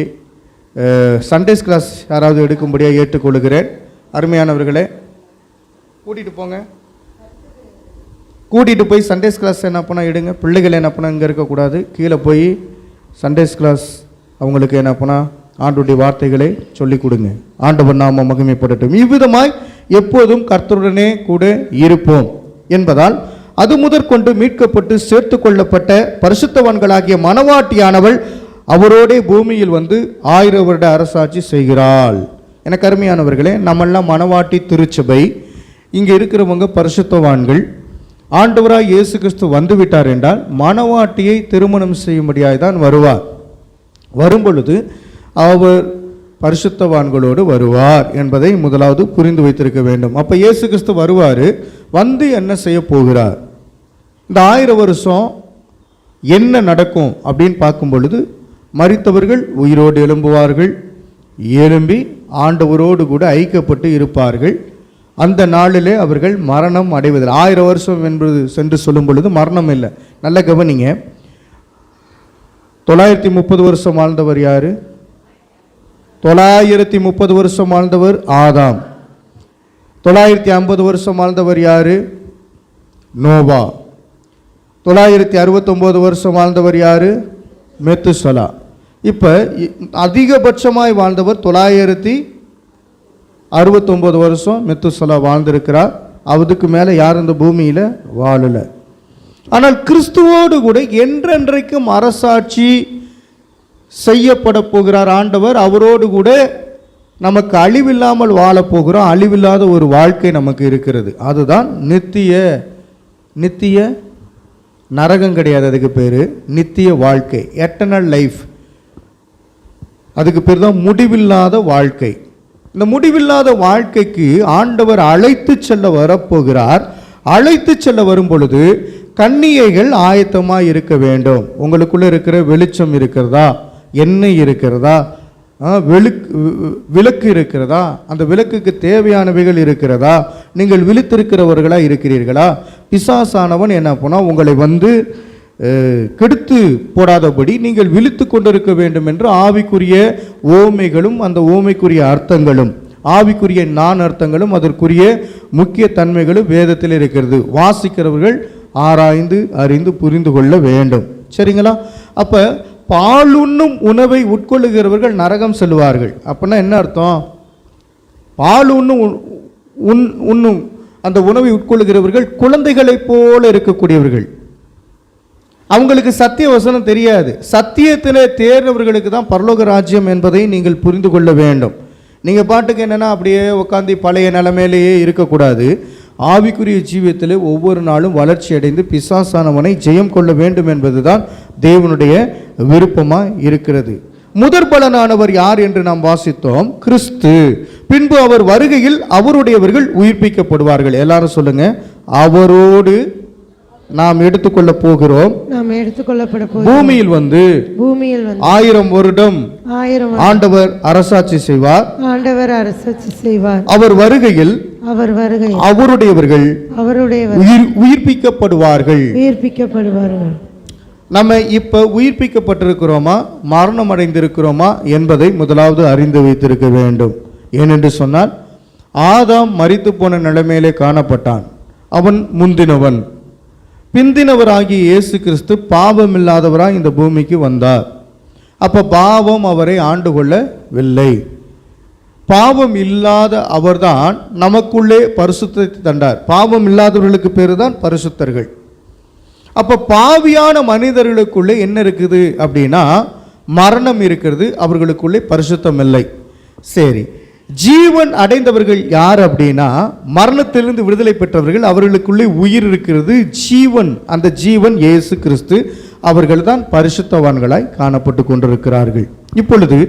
சண்டேஸ் கிளாஸ் யாராவது எடுக்கும்படியாக ஏற்றுக்கொள்கிறேன். அருமையானவர்களே, கூட்டிகிட்டு போங்க. கூட்டிகிட்டு போய் சண்டேஸ் கிளாஸ் என்ன பண்ணால் எடுங்க. பிள்ளைகள் என்ன பண்ணால் இங்கே இருக்கக்கூடாது, கீழே போய் சண்டேஸ் கிளாஸ் அவங்களுக்கு என்ன பண்ணால் ஆண்டுடைய வார்த்தைகளை சொல்லிக் கொடுங்க. ஆண்டவர் நாம மகிமைப்படட்டும். இவ்விதமாய் எப்போதும் கர்த்தருடனே கூட இருப்போம் என்பதால் அது முதற்கொண்டு மீட்கப்பட்டு சேர்த்து கொள்ளப்பட்ட பரிசுத்தவான்களாகிய மணவாட்டியானவள் அவரோட பூமியில் வந்து 1000 வருட அரசாட்சி செய்கிறாள். எனக்கு அருமையானவர்களே, நம்மெல்லாம் மணவாட்டி திருச்சபை, இங்கே இருக்கிறவங்க பரிசுத்தவான்கள். ஆண்டவராய் இயேசு கிறிஸ்து வந்துவிட்டார் என்றால் மணவாட்டியை திருமணம் செய்யும்படியாய் தான் வருவார். வரும்பொழுது அவர் பரிசுத்தவான்களோடு வருவார் என்பதை முதலாவது புரிந்து வைத்திருக்க வேண்டும். அப்போ இயேசு கிறிஸ்து வருவார், வந்து என்ன செய்ய போகிறார், இந்த 1000 வருஷம் என்ன நடக்கும் அப்படின்னு பார்க்கும் பொழுது மரித்தவர்கள் உயிரோடு எழும்புவார்கள், எழும்பி ஆண்டவரோடு கூட ஐக்கியப்பட்டு இருப்பார்கள். அந்த நாளிலே அவர்கள் மரணம் அடைவதில்லை. 1000 வருஷம் என்பது சென்று சொல்லும் பொழுது மரணம் இல்லை. நல்ல கவனிங்க, 930 வருஷம் வாழ்ந்தவர் யாரு? 930 வருஷம் வாழ்ந்தவர் ஆதாம். 950 வருஷம் வாழ்ந்தவர் யாரு? நோவா. 969 வருஷம் வாழ்ந்தவர் யாரு? மெத்துசலா. இப்போ அதிகபட்சமாய் வாழ்ந்தவர் 969 வருஷம் மெத்துசலா வாழ்ந்திருக்கிறார். அதுக்கு மேலே யார் இந்த பூமியில் வாழலை. ஆனால் கிறிஸ்துவோடு கூட என்றென்றைக்கும் அரசாட்சி செய்யப்பட போகிறார் ஆண்டவர். அவரோடு கூட நமக்கு அழிவில்லாமல் வாழப்போகிறோம். அழிவில்லாத ஒரு வாழ்க்கை நமக்கு இருக்கிறது. அதுதான் நித்திய நரகம் கிடையாது, அதுக்கு பேர் நித்திய வாழ்க்கை, எட்டர்னல் லைஃப். அதுக்கு பேர் தான் முடிவில்லாத வாழ்க்கை. இந்த முடிவில்லாத வாழ்க்கைக்கு ஆண்டவர் அழைத்து செல்ல வரப்போகிறார். அழைத்து செல்ல வரும் பொழுது கன்னிகைகள் ஆயத்தமாக இருக்க வேண்டும். உங்களுக்குள்ள இருக்கிற வெளிச்சம் இருக்கிறதா, எண்ணெய் இருக்கிறதா, விளக்கு இருக்கிறதா? அந்த விளக்குக்கு தேவையானவைகள் இருக்கிறதா? நீங்கள் விழித்திருக்கிறவர்களா இருக்கிறீர்களா? பிசாசானவன் என்ன பண்ணா உங்களை கெடுத்து போடாதபடி நீங்கள் விழித்து கொண்டிருக்க வேண்டும் என்று ஆவிக்குரிய ஓமைகளும் அந்த ஓமைக்குரிய அர்த்தங்களும் ஆவிக்குரிய நான் அர்த்தங்களும் அதற்குரிய முக்கிய தன்மைகளும் வேதத்தில் இருக்கிறது. வாசிக்கிறவர்கள் ஆராய்ந்து அறிந்து புரிந்து கொள்ள வேண்டும். சரிங்களா? அப்ப பாலுண்ணும் உணவை உட்கொள்ளுகிறவர்கள் நரகம் செல்வார்கள். அப்படின்னா என்ன அர்த்தம்? பால் உண்ணும் அந்த உணவை உட்கொள்ளுகிறவர்கள் குழந்தைகளைப் போல இருக்கக்கூடியவர்கள். அவங்களுக்கு சத்திய வசனம் தெரியாது. சத்தியத்திலே தேர்ந்தவர்களுக்கு தான் பரலோக ராஜ்யம் என்பதை நீங்கள் புரிந்து கொள்ள வேண்டும். நீங்கள் பாட்டுக்கு என்னென்னா அப்படியே உட்காந்து பழைய நிலைமையிலேயே இருக்கக்கூடாது. ஆவிக்குரிய ஜீவியத்தில் ஒவ்வொரு நாளும் வளர்ச்சி அடைந்து பிசாசானவனை ஜெயம் கொள்ள வேண்டும் என்பதுதான் தேவனுடைய விருப்பமாக இருக்கிறது. முதற் பலனானவர் யார் என்று நாம் வாசித்தோம்? கிறிஸ்து. பின்பு அவர் வருகையில் அவருடையவர்கள் உயிர்ப்பிக்கப்படுவார்கள். எல்லாரும் சொல்லுங்க, அவரோடு நாம் எடுத்துக்கொள்ள போகிறோம். நாம் எடுத்துக்கொள்ளப்பட போகிறோம். பூமியில் 1000 வருடம் ஆண்டவர் அரசாட்சி செய்வார். அவர் வருகையில் அவருடையவர்கள் உயிர்ப்பிக்கப்படுவார்கள். நம்ம இப்ப உயிர்ப்பிக்கப்பட்டிருக்கிறோமா மரணம் அடைந்திருக்கிறோமா என்பதை முதலாவது அறிந்து வைத்திருக்க வேண்டும். ஏனென்று சொன்னால் ஆதாம் மரித்து போன நிலைமையிலே காணப்பட்டான். அவன் முந்தினவன். பிந்தினவராகிய இயேசு கிறிஸ்து பாவம் இல்லாதவராய் இந்த பூமிக்கு வந்தார். அப்ப பாவம் அவரை ஆண்டு கொள்ளவில்லை. பாவம் இல்லாத அவர்தான் நமக்குள்ளே பரிசுத்தத்தை தந்தார். பாவம் இல்லாதவர்களுக்கு பேரு தான் பரிசுத்தர்கள். அப்ப பாவியான மனிதர்களுக்குள்ளே என்ன இருக்குது அப்படின்னா மரணம் இருக்கிறது, அவர்களுக்குள்ளே பரிசுத்தம் இல்லை. சரி, ஜீவன் அடைந்தவர்கள் யார் அப்படின்னா மரணத்திலிருந்து விடுதலை பெற்றவர்கள். அவர்களுக்குள்ளே உயிர் இருக்கிறது, ஜீவன். அந்த ஜீவன் இயேசு கிறிஸ்து. அவர்கள் தான் பரிசுத்தவான்களாய் காணப்பட்டு கொண்டிருக்கிறார்கள். இப்பொழுது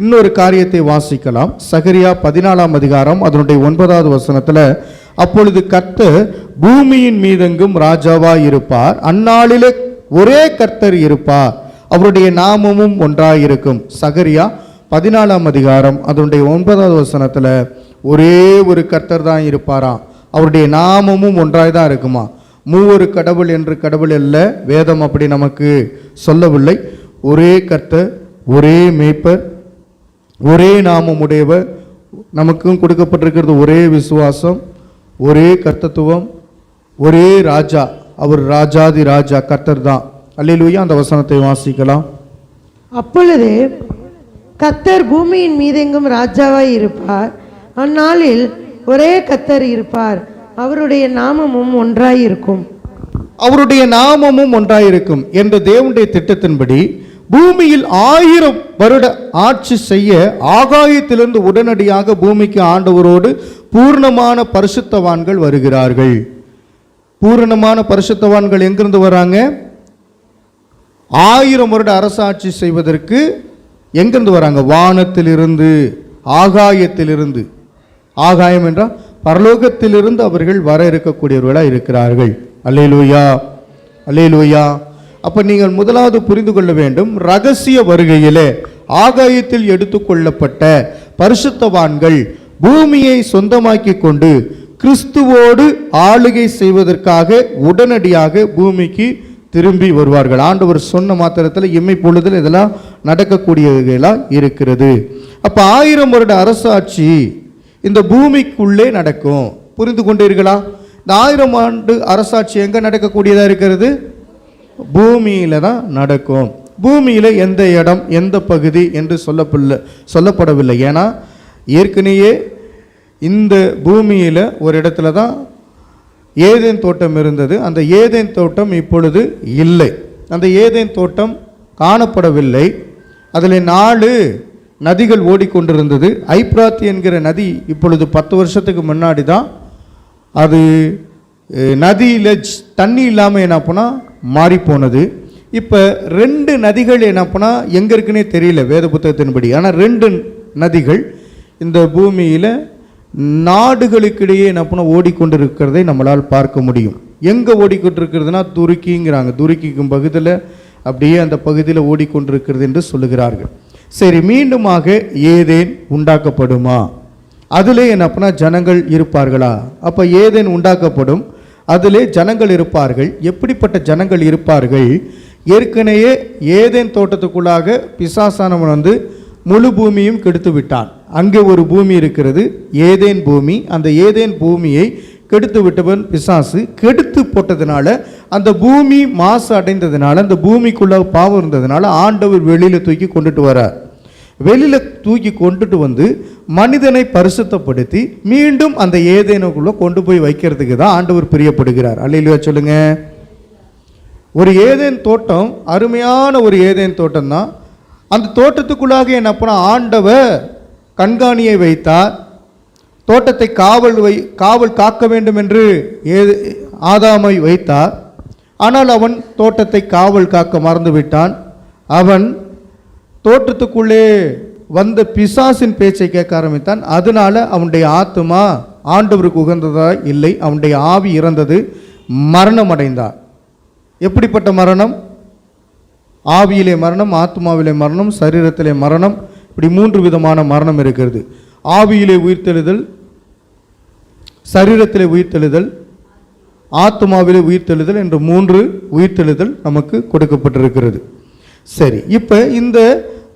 இன்னொரு காரியத்தை வாசிக்கலாம். சகரியா 14ஆம் அதிகாரம் அதனுடைய 9வது வசனத்துல, அப்பொழுது கர்த்தர் பூமியின் மீதெங்கும் ராஜாவாய் இருப்பார், அந்நாளிலே ஒரே கர்த்தர் இருப்பார், அவருடைய நாமமும் ஒன்றாயிருக்கும். சகரியா 14ஆம் அதிகாரம் அதனுடைய 9வது வசனத்துல ஒரே ஒரு கர்த்தர் தான் இருப்பாராம், அவருடைய நாமமும் ஒன்றாய் தான் இருக்குமா. மூவொரு கடவுள் என்று கடவுள் அல்ல, வேதம் அப்படி நமக்கு சொல்லவில்லை. ஒரே கர்த்தர், ஒரே மேய்ப்பர், ஒரே நாமம் உடையவர். நமக்கும் கொடுக்கப்பட்டிருக்கிறது ஒரே விசுவாசம், ஒரே கர்த்தத்துவம், ஒரே ராஜா. அவர் ராஜாதி ராஜா, கர்த்தர் தான். அல்லேலூயா. அந்த வசனத்தை வாசிக்கலாம். அப்பொழுது கர்த்தர் பூமியின் மீதெங்கும் ராஜாவாய் இருப்பார், அந்நாளில் ஒரே கர்த்தர் இருப்பார், அவருடைய நாமமும் ஒன்றாயிருக்கும். அவருடைய நாமமும் ஒன்றாயிருக்கும் என்ற தேவனுடைய திட்டத்தின்படி பூமியில் 1000 வருட ஆட்சி செய்ய ஆகாயத்திலிருந்து உடனடியாக பூமிக்கு ஆண்டவரோடு பூர்ணமான பரிசுத்தவான்கள் வருகிறார்கள். பூரணமான பரிசுத்தவான்கள் எங்கிருந்து வராங்க? 1000 வருட அரசாட்சி செய்வதற்கு எங்கிருந்து வராங்க? வானத்திலிருந்து, ஆகாயத்திலிருந்து. ஆகாயம் என்றால் பரலோகத்திலிருந்து அவர்கள் வர இருக்கக்கூடியவர்களாக இருக்கிறார்கள். அல்லேலூயா, அல்லேலூயா. அப்ப நீங்கள் முதலாவது புரிந்து கொள்ள வேண்டும், ரகசிய வருகையிலே ஆகாயத்தில் எடுத்துக்கொள்ளப்பட்ட பரிசுத்தவான்கள் பூமியை சொந்தமாக்கி கொண்டு கிறிஸ்துவோடு ஆளுகை செய்வதற்காக உடனடியாக பூமிக்கு திரும்பி வருவார்கள். ஆண்டவர் சொன்ன மாத்திரத்தில் இம்மை பொழுதில் இதெல்லாம் நடக்கக்கூடியவைகளா இருக்கிறது. அப்ப 1000 வருட அரசாட்சி இந்த பூமிக்குள்ளே நடக்கும். புரிந்து கொண்டீர்களா? இந்த 1000 ஆண்டு அரசாட்சி எங்க நடக்கக்கூடியதா இருக்கிறது? பூமியில தான் நடக்கும். பூமியில எந்த இடம், எந்த பகுதி என்று சொல்லப்படவில்லை. ஏன்னா ஏற்கனவே இந்த பூமியில ஒரு இடத்துல தான் ஏதேன் தோட்டம் இருந்தது. அந்த ஏதேன் தோட்டம் இப்பொழுது இல்லை. அந்த ஏதேன் தோட்டம் காணப்படவில்லை. அதில் 4 நதிகள் ஓடிக்கொண்டிருந்தது. ஐப்ராத்தி என்கிற நதி இப்பொழுது 10 வருஷத்துக்கு முன்னாடி தான் அது நதியில் தண்ணி இல்லாமல் என்ன பண்ணால் மாறி போனது. இப்போ 2 நதிகள் என்ன பண்ணால் எங்கே இருக்குன்னே தெரியல வேத புத்தகத்தின்படி. ஆனால் 2 நதிகள் இந்த பூமியில் நாடுகளுக்கிடையே என்ன பண்ண ஓடிக்கொண்டிருக்கிறதை நம்மளால் பார்க்க முடியும். எங்கே ஓடிக்கொண்டிருக்கிறதுனா துருக்கிங்கிறாங்க. துருக்கிக்கும் பகுதியில் அப்படியே அந்த பகுதியில் ஓடிக்கொண்டிருக்கிறது என்று சொல்லுகிறார்கள். சரி, மீண்டுமாக ஏதேன் உண்டாக்கப்படுமா? அதிலே என்னப்பனா ஜனங்கள் இருப்பார்களா? அப்போ ஏதேன் உண்டாக்கப்படும், அதிலே ஜனங்கள் இருப்பார்கள். எப்படிப்பட்ட ஜனங்கள் இருப்பார்கள்? ஏற்கனவே ஏதேன் தோட்டத்துக்குள்ளாக பிசாசானவன் வந்து முழு பூமியும் கெடுத்து விட்டான். அங்கே ஒரு பூமி இருக்கிறது, ஏதேன் பூமி. அந்த ஏதேன் பூமியை கெடுத்து விட்டவன் பிசாசு. கெடுத்து போட்டதுனால அந்த பூமி மாசு அடைந்ததுனால, அந்த பூமிக்குள்ள பாவம் இருந்ததுனால ஆண்டவர் வெளியில் தூக்கி கொண்டுட்டு வரார். வெளியில் தூக்கி கொண்டுட்டு வந்து மனிதனை பரிசுத்தப்படுத்தி மீண்டும் அந்த ஏதேனுக்குள்ள கொண்டு போய் வைக்கிறதுக்கு தான் ஆண்டவர் பிரியப்படுகிறார். அல்லேலூயா சொல்லுங்க. ஒரு ஏதேன் தோட்டம் அருமையான ஒரு ஏதேன் தோட்டம் தான். அந்த தோட்டத்துக்குள்ளாக என்னப்பா ஆண்டவர் கண்காணியை வைத்தார். தோட்டத்தை காவல் காக்க வேண்டும் என்று ஆதாமை வைத்தார். ஆனால் அவன் தோட்டத்தை காவல் காக்க மறந்து விட்டான். அவன் தோட்டத்துக்குள்ளே வந்த பிசாசின் பேச்சை கேட்க ஆரம்பித்தான். அதனால அவனுடைய ஆத்துமா ஆண்டவருக்கு உகந்ததா இல்லை, அவனுடைய ஆவி இறந்தது, மரணம் அடைந்தார். எப்படிப்பட்ட மரணம்? ஆவியிலே மரணம், ஆத்மாவிலே மரணம், சரீரத்திலே மரணம். இப்படி 3 விதமான மரணம் இருக்கிறது. ஆவியிலே உயிர்த்தெழுதல், சரீரத்திலே உயிர்த்தெழுதல், ஆத்மாவிலே உயிர்த்தெழுதல் என்று 3 உயிர்த்தெழுதல் நமக்கு கொடுக்கப்பட்டிருக்கிறது. சரி, இப்போ இந்த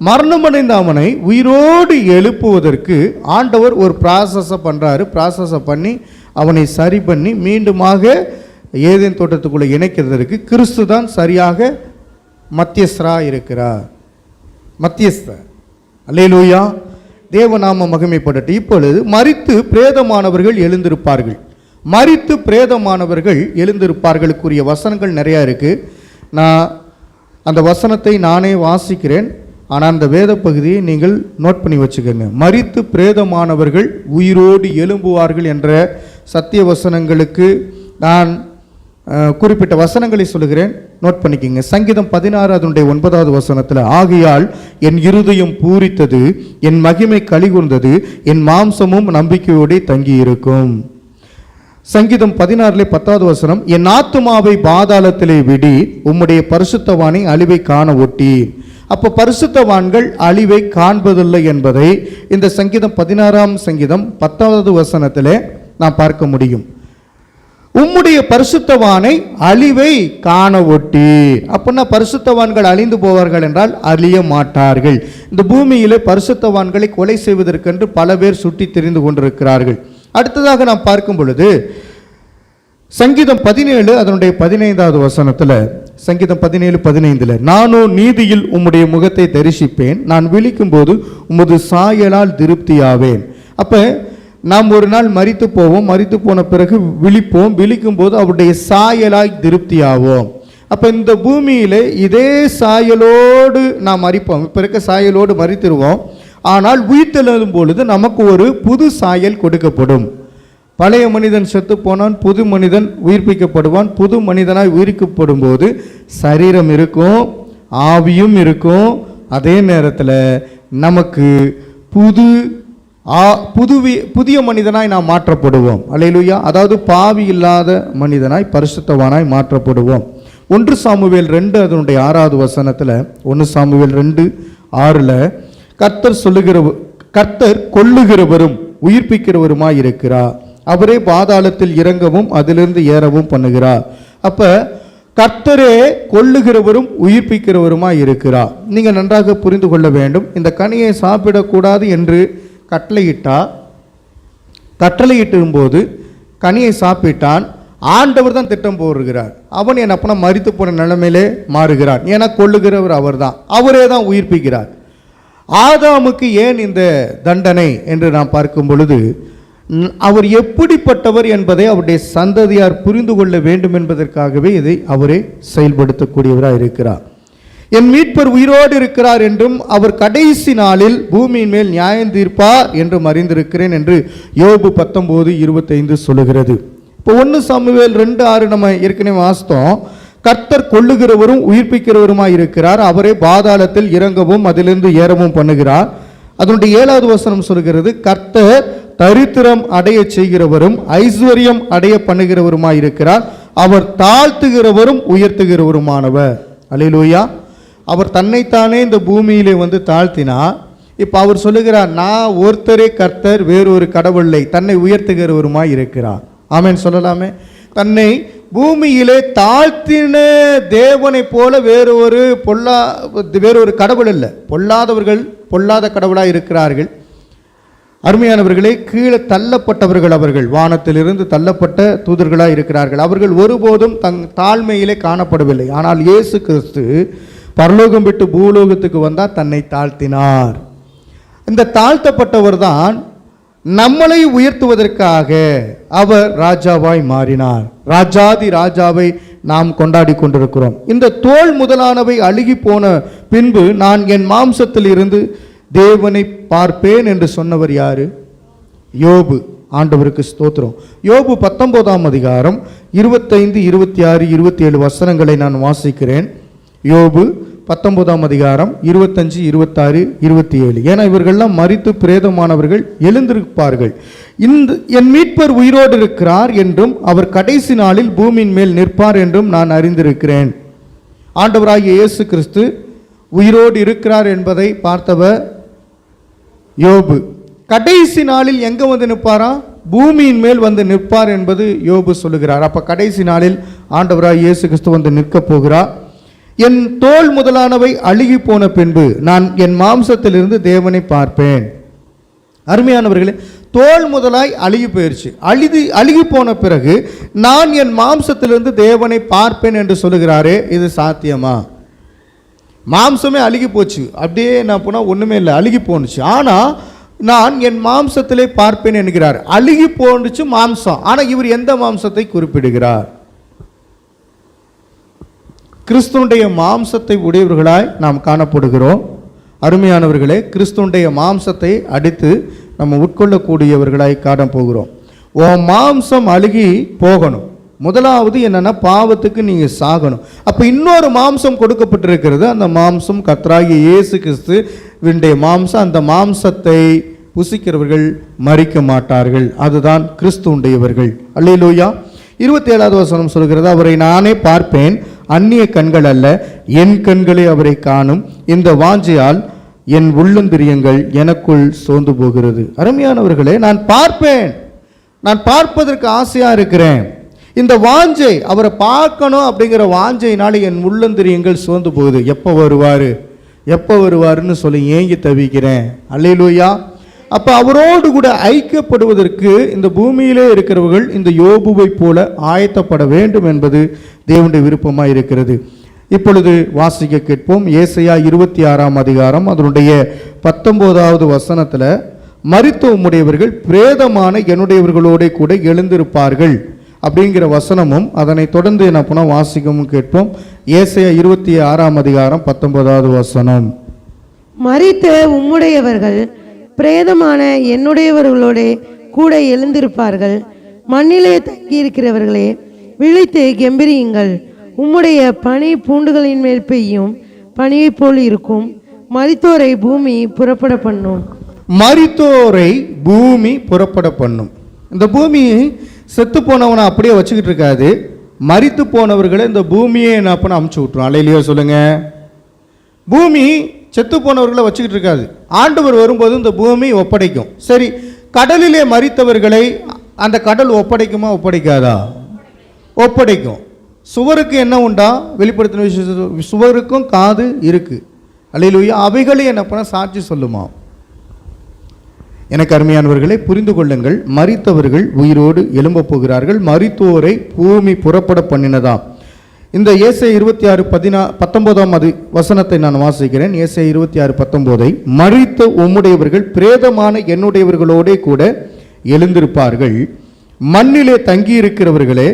மரணமடைந்த அவனை உயிரோடு எழுப்புவதற்கு ஆண்டவர் ஒரு ப்ராசஸை பண்ணுறாரு. ப்ராசஸை பண்ணி அவனை சரி பண்ணி மீண்டுமாக ஏதேன் தோட்டத்துக்குள்ளே இணைக்கிறதற்கு கிறிஸ்து தான் சரியாக மத்தியஸ்தராக இருக்கிறார். மத்தியஸ்தர். அல்லேலூயா, தேவநாம மகிமைப்படட்டும். இப்பொழுது மரித்து பிரேதமானவர்கள் எழுந்திருப்பார்கள். மரித்து பிரேதமானவர்கள் எழுந்திருப்பார்களுக்குரிய வசனங்கள் நிறையா இருக்குது. நான் அந்த வசனத்தை நானே வாசிக்கிறேன், ஆனால் அந்த வேத பகுதியை நீங்கள் நோட் பண்ணி வச்சுக்கோங்க. மரித்து பிரேதமானவர்கள் உயிரோடு எழும்புவார்கள் என்ற சத்திய வசனங்களுக்கு நான் குறிப்பிட்ட வசனங்களை சொல்லுகிறேன், நோட் பண்ணிக்கோங்க. சங்கீதம் 16 அதனுடைய 9வது வசனத்தில், ஆகையால் என் இருதயம் பூரித்தது, என் மகிமை கலிகூர்ந்தது, என் மாம்சமும் நம்பிக்கையோடு தங்கியிருக்கும். சங்கீதம் 16 10வது வசனம், என் ஆத்துமாவை பாதாளத்திலே விடி, உம்முடைய பரிசுத்தவானை அழிவை காண ஒட்டி. அப்போ பரிசுத்தவான்கள் அழிவை காண்பதில்லை என்பதை இந்த சங்கீதம் 16ஆம் சங்கீதம் 10வது வசனத்திலே நாம் பார்க்க முடியும். உம்முடைய பரிசுத்தவானை அழிவை காண ஒட்டி. அப்படின்னா பரிசுத்தவான்கள் அழிந்து போவார்கள் என்றால் அழிய மாட்டார்கள். இந்த பூமியிலே பரிசுத்தவான்களை கொலை செய்வதற்கென்று பல பேர் சுட்டி தெரிந்து கொண்டிருக்கிறார்கள். அடுத்ததாக நாம் பார்க்கும் பொழுது சங்கீதம் 17 அதனுடைய 15வது வசனத்தில், சங்கீதம் 17:15, நானோ நீதியில் உம்முடைய முகத்தை தரிசிப்பேன், நான் விழிக்கும் போது உமது சாயலால் திருப்தியாவேன். அப்போ நாம் ஒரு நாள் மரித்து போவோம், மரித்து போன பிறகு விழிப்போம், விழிக்கும் போது அவருடைய சாயலாய் திருப்தியாவோம். அப்போ இந்த பூமியில் இதே சாயலோடு நாம் மரிப்போம், இப்போ இருக்க சாயலோடு மரித்திருவோம். ஆனால் உயிர்த்தெழும் பொழுது நமக்கு ஒரு புது சாயல் கொடுக்கப்படும். பழைய மனிதன் செத்து போனான், புது மனிதன் உயிர்ப்பிக்கப்படுவான். புது மனிதனாய் உயிர்ப்பிக்கப்படும் போது சரீரம் இருக்கும், ஆவியும் இருக்கும். அதே நேரத்தில் நமக்கு புதிய மனிதனாய் நாம் மாற்றப்படுவோம். அல்லேலூயா. அதாவது பாவி இல்லாத மனிதனாய் பரிசுத்தவானாய் மாற்றப்படுவோம். 1 சாமுவேல் 2 அதனுடைய 6வது வசனத்தில், 1 சாமுவேல் 2:6, கர்த்தர் கொல்லுகிறவரும் உயிர்ப்பிக்கிறவருமாய் இருக்கிறார், அவரே பாதாளத்தில் இறங்கவும் அதிலிருந்து ஏறவும் பண்ணுகிறார். அப்ப கர்த்தரே கொல்லுகிறவரும் உயிர்ப்பிக்கிறவருமாய் இருக்கிறார். நீங்கள் நன்றாக புரிந்து கொள்ள வேண்டும். இந்த கனியை சாப்பிடக்கூடாது என்று கட்டளையிட்டும் போது கனியை சாப்பிட்டான், ஆண்டவர் தான் திட்டம் போடுகிறார். அவன் என் அப்பனா மரித்து போன நிலைமையிலே மாறுகிறான். ஏன்னா கொல்லுகிறவர் அவர் தான், அவரே தான் உயிர்ப்பிக்கிறார். ஆதாமுக்கு ஏன் இந்த தண்டனை என்று நாம் பார்க்கும் பொழுது, அவர் எப்படிப்பட்டவர் என்பதை அவருடைய சந்ததியார் புரிந்து கொள்ள வேண்டும் என்பதற்காகவே இதை அவரே செயல்படுத்தக்கூடியவராக இருக்கிறார். என் மீட்பர் உயிரோடு இருக்கிறார் என்றும் அவர் கடைசி நாளில் பூமியின் மேல் நியாயம் தீர்ப்பார் என்றும் அறிந்திருக்கிறேன் என்று யோபு 19:25 சொல்லுகிறது. இப்போ 1 சாமுவேல் 2:6 நம்ம ஏற்கனவே வாசித்தோம். கர்த்தர் கொல்லுகிறவரும் உயிர்ப்பிக்கிறவருமாய் இருக்கிறார், அவரே பாதாளத்தில் இறங்கவும் அதிலிருந்து ஏறவும் பண்ணுகிறார். அதனுடைய 7வது வசனம் சொல்கிறது, கர்த்தர் தரித்திரம் அடைய செய்கிறவரும் ஐஸ்வர்யம் அடைய பண்ணுகிறவருமாய் இருக்கிறார், அவர் தாழ்த்துகிறவரும் உயர்த்துகிறவருமானவர். அல்லேலூயா. அவர் தன்னைத்தானே இந்த பூமியிலே வந்து தாழ்த்தினார். இப்போ அவர் சொல்லுகிறார், நான் ஒருத்தரே கர்த்தர், வேறொரு கடவுளை தன்னை உயர்த்துகிறவருமாய் இருக்கிறார். ஆமென் சொல்லலாமே. தன்னை பூமியிலே தாழ்த்தின தேவனை போல வேறொரு கடவுள் இல்லை. பொல்லாதவர்கள் பொல்லாத கடவுளாக இருக்கிறார்கள். அருமையானவர்களே, கீழே தள்ளப்பட்டவர்கள் அவர்கள், வானத்திலிருந்து தள்ளப்பட்ட தூதர்களாக இருக்கிறார்கள். அவர்கள் ஒருபோதும் தாழ்மையிலே காணப்படவில்லை. ஆனால் இயேசு கிறிஸ்து பரலோகம் விட்டு பூலோகத்துக்கு வந்தால் தன்னை தாழ்த்தினார். இந்த தாழ்த்தப்பட்டவர் தான் நம்மளை உயர்த்துவதற்காக அவர் ராஜாவாய் மாறினார். ராஜாதி ராஜாவை நாம் கொண்டாடி கொண்டிருக்கிறோம். இந்த தோல் முதலானவை அழுகி போன பின்பு நான் என் மாம்சத்தில் இருந்து தேவனை பார்ப்பேன் என்று சொன்னவர் யாரு? யோபு. ஆண்டவருக்கு ஸ்தோத்திரம். யோபு 19ஆம் அதிகாரம் 25, 26, 27 வசனங்களை நான் வாசிக்கிறேன். யோபு 19ஆம் அதிகாரம் 25, 26, 27. ஏன்னா இவர்கள்லாம் மரித்து பிரேதமானவர்கள் எழுந்திருப்பார்கள். என் மீட்பர் உயிரோடு இருக்கிறார் என்றும் அவர் கடைசி நாளில் பூமியின் மேல் நிற்பார் என்றும் நான் அறிந்திருக்கிறேன். ஆண்டவராகிய இயேசு கிறிஸ்து உயிரோடு இருக்கிறார் என்பதை பார்த்தவர் யோபு. கடைசி நாளில் எங்க வந்து நிற்பாரா? பூமியின் மேல் வந்து நிற்பார் என்பது யோபு சொல்லுகிறார். அப்ப கடைசி நாளில் ஆண்டவராகிய இயேசு கிறிஸ்து வந்து நிற்க போகிறார். என் தோல் முதலானவை அழுகி போன பின்பு நான் என் மாம்சத்திலிருந்து தேவனை பார்ப்பேன். அருமையானவர்களே, தோல் முதலாய் அழுகி போயிடுச்சு. அழுகி போன பிறகு நான் என் மாம்சத்திலிருந்து தேவனை பார்ப்பேன் என்று சொல்லுகிறாரே, இது சாத்தியமா? மாம்சமே அழுகி போச்சு. அப்படியே நான் போனால் ஒன்றுமே இல்லை, அழுகி போணுச்சு. ஆனால் நான் என் மாம்சத்திலே பார்ப்பேன் என்கிறார். அழுகி போனுச்சு மாம்சம். ஆனால் இவர் எந்த மாம்சத்தை குறிப்பிடுகிறார்? கிறிஸ்துவுடைய மாம்சத்தை உடையவர்களாய் நாம் காணப்படுகிறோம். அருமையானவர்களே, கிறிஸ்துவுடைய மாம்சத்தை அடித்து நம்ம உட்கொள்ளக்கூடியவர்களாய் காண போகிறோம். உன் மாம்சம் அழுகி போகணும். முதலாவது என்னன்னா, பாவத்துக்கு நீங்க சாகணும். அப்ப இன்னொரு மாம்சம் கொடுக்கப்பட்டிருக்கிறது. அந்த மாம்சம் கர்த்தராகிய இயேசு கிறிஸ்துவினுடைய மாம்சம். அந்த மாம்சத்தை புசிக்கிறவர்கள் மரிக்க மாட்டார்கள். அதுதான் கிறிஸ்துவுடையவர்கள். அல்லேலூயா. 27வது வசனம் சொல்கிறது, அவரை நானே பார்ப்பேன், அந்நிய கண்கள் அல்ல, என் கண்களே அவரை காணும். இந்த வாஞ்சையால் என் உள்ளந்திரியங்கள் எனக்குள் சோர்ந்து போகிறது. அருமையானவர்களே, நான் பார்ப்பேன், நான் பார்ப்பதற்கு ஆசையா இருக்கிறேன். இந்த வாஞ்சை, அவரை பார்க்கணும் அப்படிங்கிற வாஞ்சையினால என் உள்ளந்திரியங்கள் சோர்ந்து போகுது. எப்போ வருவாருன்னு சொல்லி ஏங்கி தவிக்கிறேன். அல்லேலூயா. அப்போ அவரோடு கூட ஐக்கியப்படுவதற்கு இந்த பூமியிலே இருக்கிறவர்கள் இந்த யோபுவை போல ஆயத்தப்பட வேண்டும் என்பது தேவனுடைய விருப்பமாக இருக்கிறது. இப்பொழுது வாசிக்க கேட்போம். ஏசாயா 26ஆம் அதிகாரம் அதனுடைய 19வது வசனத்தில், மரித்த உம்முடையவர்கள் பிரேதமான என்னுடையவர்களோட கூட எழுந்திருப்பார்கள் அப்படிங்கிற வசனமும் அதனை தொடர்ந்து என்ன பண்ண வாசிக்கவும் கேட்போம். ஏசாயா 26ஆம் அதிகாரம் 19வது வசனம், மரித்த உம்முடையவர்கள் பிரேதமான என்னுடையவர்களோட கூட எழுந்திருப்பார்கள். மண்ணிலே தங்கியிருக்கிறவர்களே, விழித்து கெம்பீரியுங்கள். உம்முடைய பனி பூண்டுகளின் மேல் பெய்யும் பனியை போல் இருக்கும். மரித்தோரை பூமி புறப்பட பண்ணும். மரித்தோரை பூமி புறப்பட பண்ணும். இந்த பூமி செத்து போனவனை அப்படியே வச்சுக்கிட்டு இருக்காது. மரித்து போனவர்களை இந்த பூமியை என்ன பண்ண அமுச்சு விட்டுரும். அல்லேலூயா சொல்லுங்க. பூமி செத்து போனவர்களை வச்சுக்கிட்டு இருக்காது. ஆண்டவர் வரும்போது இந்த பூமி ஒப்படைக்கும். சரி, கடலிலே மரித்தவர்களை அந்த கடல் ஒப்படைக்குமா? ஒப்படைக்காதா? ஒப்படைக்கும். சுவருக்கு என்ன உண்டா? வெளிப்படுத்தின விஷயம், சுவருக்கும் காது இருக்கு. அல்லேலூயா. அவைகளை என்ன பண்ண சாட்சி சொல்லுமா? எனக்கு அருமையானவர்களை புரிந்து கொள்ளுங்கள். மரித்தவர்கள் உயிரோடு எழும்ப போகிறார்கள். மரித்தோரை பூமி புறப்பட பண்ணினதாம். இந்த ஏசாயா 26:19ஆம் வசனத்தை நான் வாசிக்கிறேன். ஏசாயா 26:19, மரித்த உம்முடையவர்கள் பிரேதமான என்னுடையவர்களோட கூட எழுந்திருப்பார்கள். மண்ணிலே தங்கியிருக்கிறவர்களே,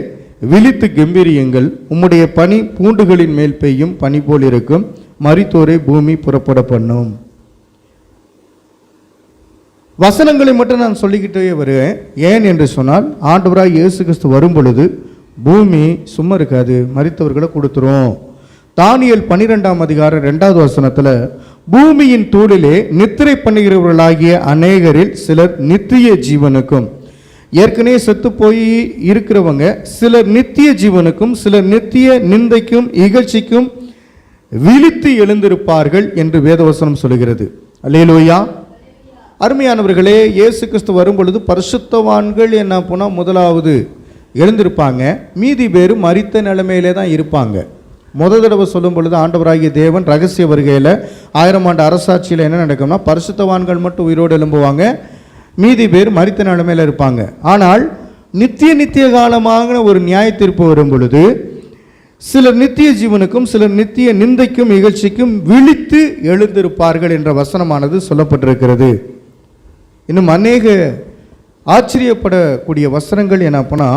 விழித்து கெம்பீரியுங்கள். உம்முடைய பனி பூண்டுகளின் மேல் பெய்யும் பனி போல் இருக்கும். மரித்தோரை பூமி புறப்பட பண்ணும். வசனங்களை மட்டும் நான் சொல்லிக்கிட்டே வருவேன். ஏன் என்று சொன்னால், ஆண்டவராய் இயேசு கிறிஸ்து வரும் பொழுது பூமி சும்மா இருக்காது, மரித்தவர்களை கொடுத்துரும். தானியேல் 12ஆம் அதிகாரம் 2வது வசனத்தில், பூமியின் தூளிலே நித்திரை பண்ணுகிறவர்களாகிய அநேகரில் சிலர் நித்திய ஜீவனுக்கும், ஏற்கனவே செத்து போய் இருக்கிறவங்க சிலர் நித்திய ஜீவனுக்கும், சிலர் நித்திய நிந்தைக்கும் இகழ்ச்சிக்கும் விழித்து எழுந்திருப்பார்கள் என்று வேதவசனம் சொல்கிறது. அல்லேலூயா. அருமையானவர்களே, இயேசு கிறிஸ்து வரும் பொழுது பரிசுத்தவான்கள் என்ன போனால் முதலாவது எழுந்திருப்பாங்க, மீதி பேர் மரித்த நிலைமையிலே தான் இருப்பாங்க. முதல் தடவை சொல்லும் பொழுது ஆண்டவராகிய தேவன் ரகசிய வருகையில் 1000 ஆண்டு அரசாட்சியில் என்ன நடக்கும்னா பரிசுத்தவான்கள் மட்டும் உயிரோடு எழும்புவாங்க, மீதி பேர் மரித்த நிலைமையில் இருப்பாங்க. ஆனால் நித்திய காலமாக ஒரு நியாய தீர்ப்பு வரும் பொழுது சிலர் நித்திய ஜீவனுக்கும் சிலர் நித்திய நிந்தைக்கும் இகழ்ச்சிக்கும் விழித்து எழுந்திருப்பார்கள் என்ற வசனமானது சொல்லப்பட்டிருக்கிறது. இன்னும் அநேக ஆச்சரியப்படக்கூடிய வசனங்கள் என்ன அப்பனா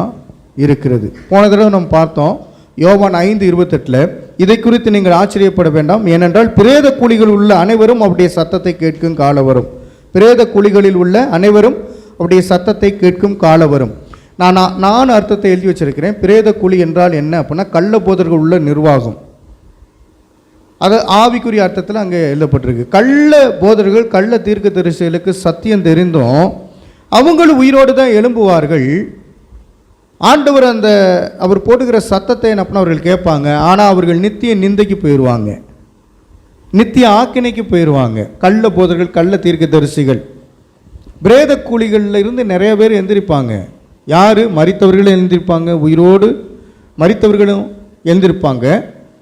இருக்கிறது. போன தடவை நம்ம பார்த்தோம் யோவான் 5:28, இதை குறித்து நீங்கள் ஆச்சரியப்பட வேண்டாம், ஏனென்றால் பிரேத குழிகள் உள்ள அனைவரும் அவருடைய சத்தத்தை கேட்கும் காலம் வரும். பிரேத குழிகளில் உள்ள அனைவரும் அவருடைய சத்தத்தை கேட்கும் காலம் வரும். நான் அர்த்தத்தை எழுதி வச்சிருக்கிறேன். பிரேத குழி என்றால் என்ன அப்படின்னா கள்ள போதர்கள் உள்ள நிர்வாகம். அது ஆவிக்குரிய அர்த்தத்தில் அங்கே எழுதப்பட்டிருக்கு. கள்ள போதர்கள் கள்ள தீர்க்கதரிசிகளுக்கு சத்தியம் தெரிந்தும் அவங்களும் உயிரோடு தான் எழும்புவார்கள். ஆண்டவர் அவர் போடுகிற சத்தத்தை என்ன பண்ண அவர்கள் கேட்பாங்க. ஆனால் அவர்கள் நித்திய நிந்தைக்கு போயிடுவாங்க, நித்திய ஆக்கினைக்கு போயிடுவாங்க. கள்ள போதர்கள் கள்ள தீர்க்கதரிசிகள். பிரேத கூலிகளில் இருந்து நிறைய பேர் எந்திரிப்பாங்க. யார்? மரித்தவர்களும் எழுந்திருப்பாங்க, உயிரோடு மரித்தவர்களும் எழுந்திருப்பாங்க.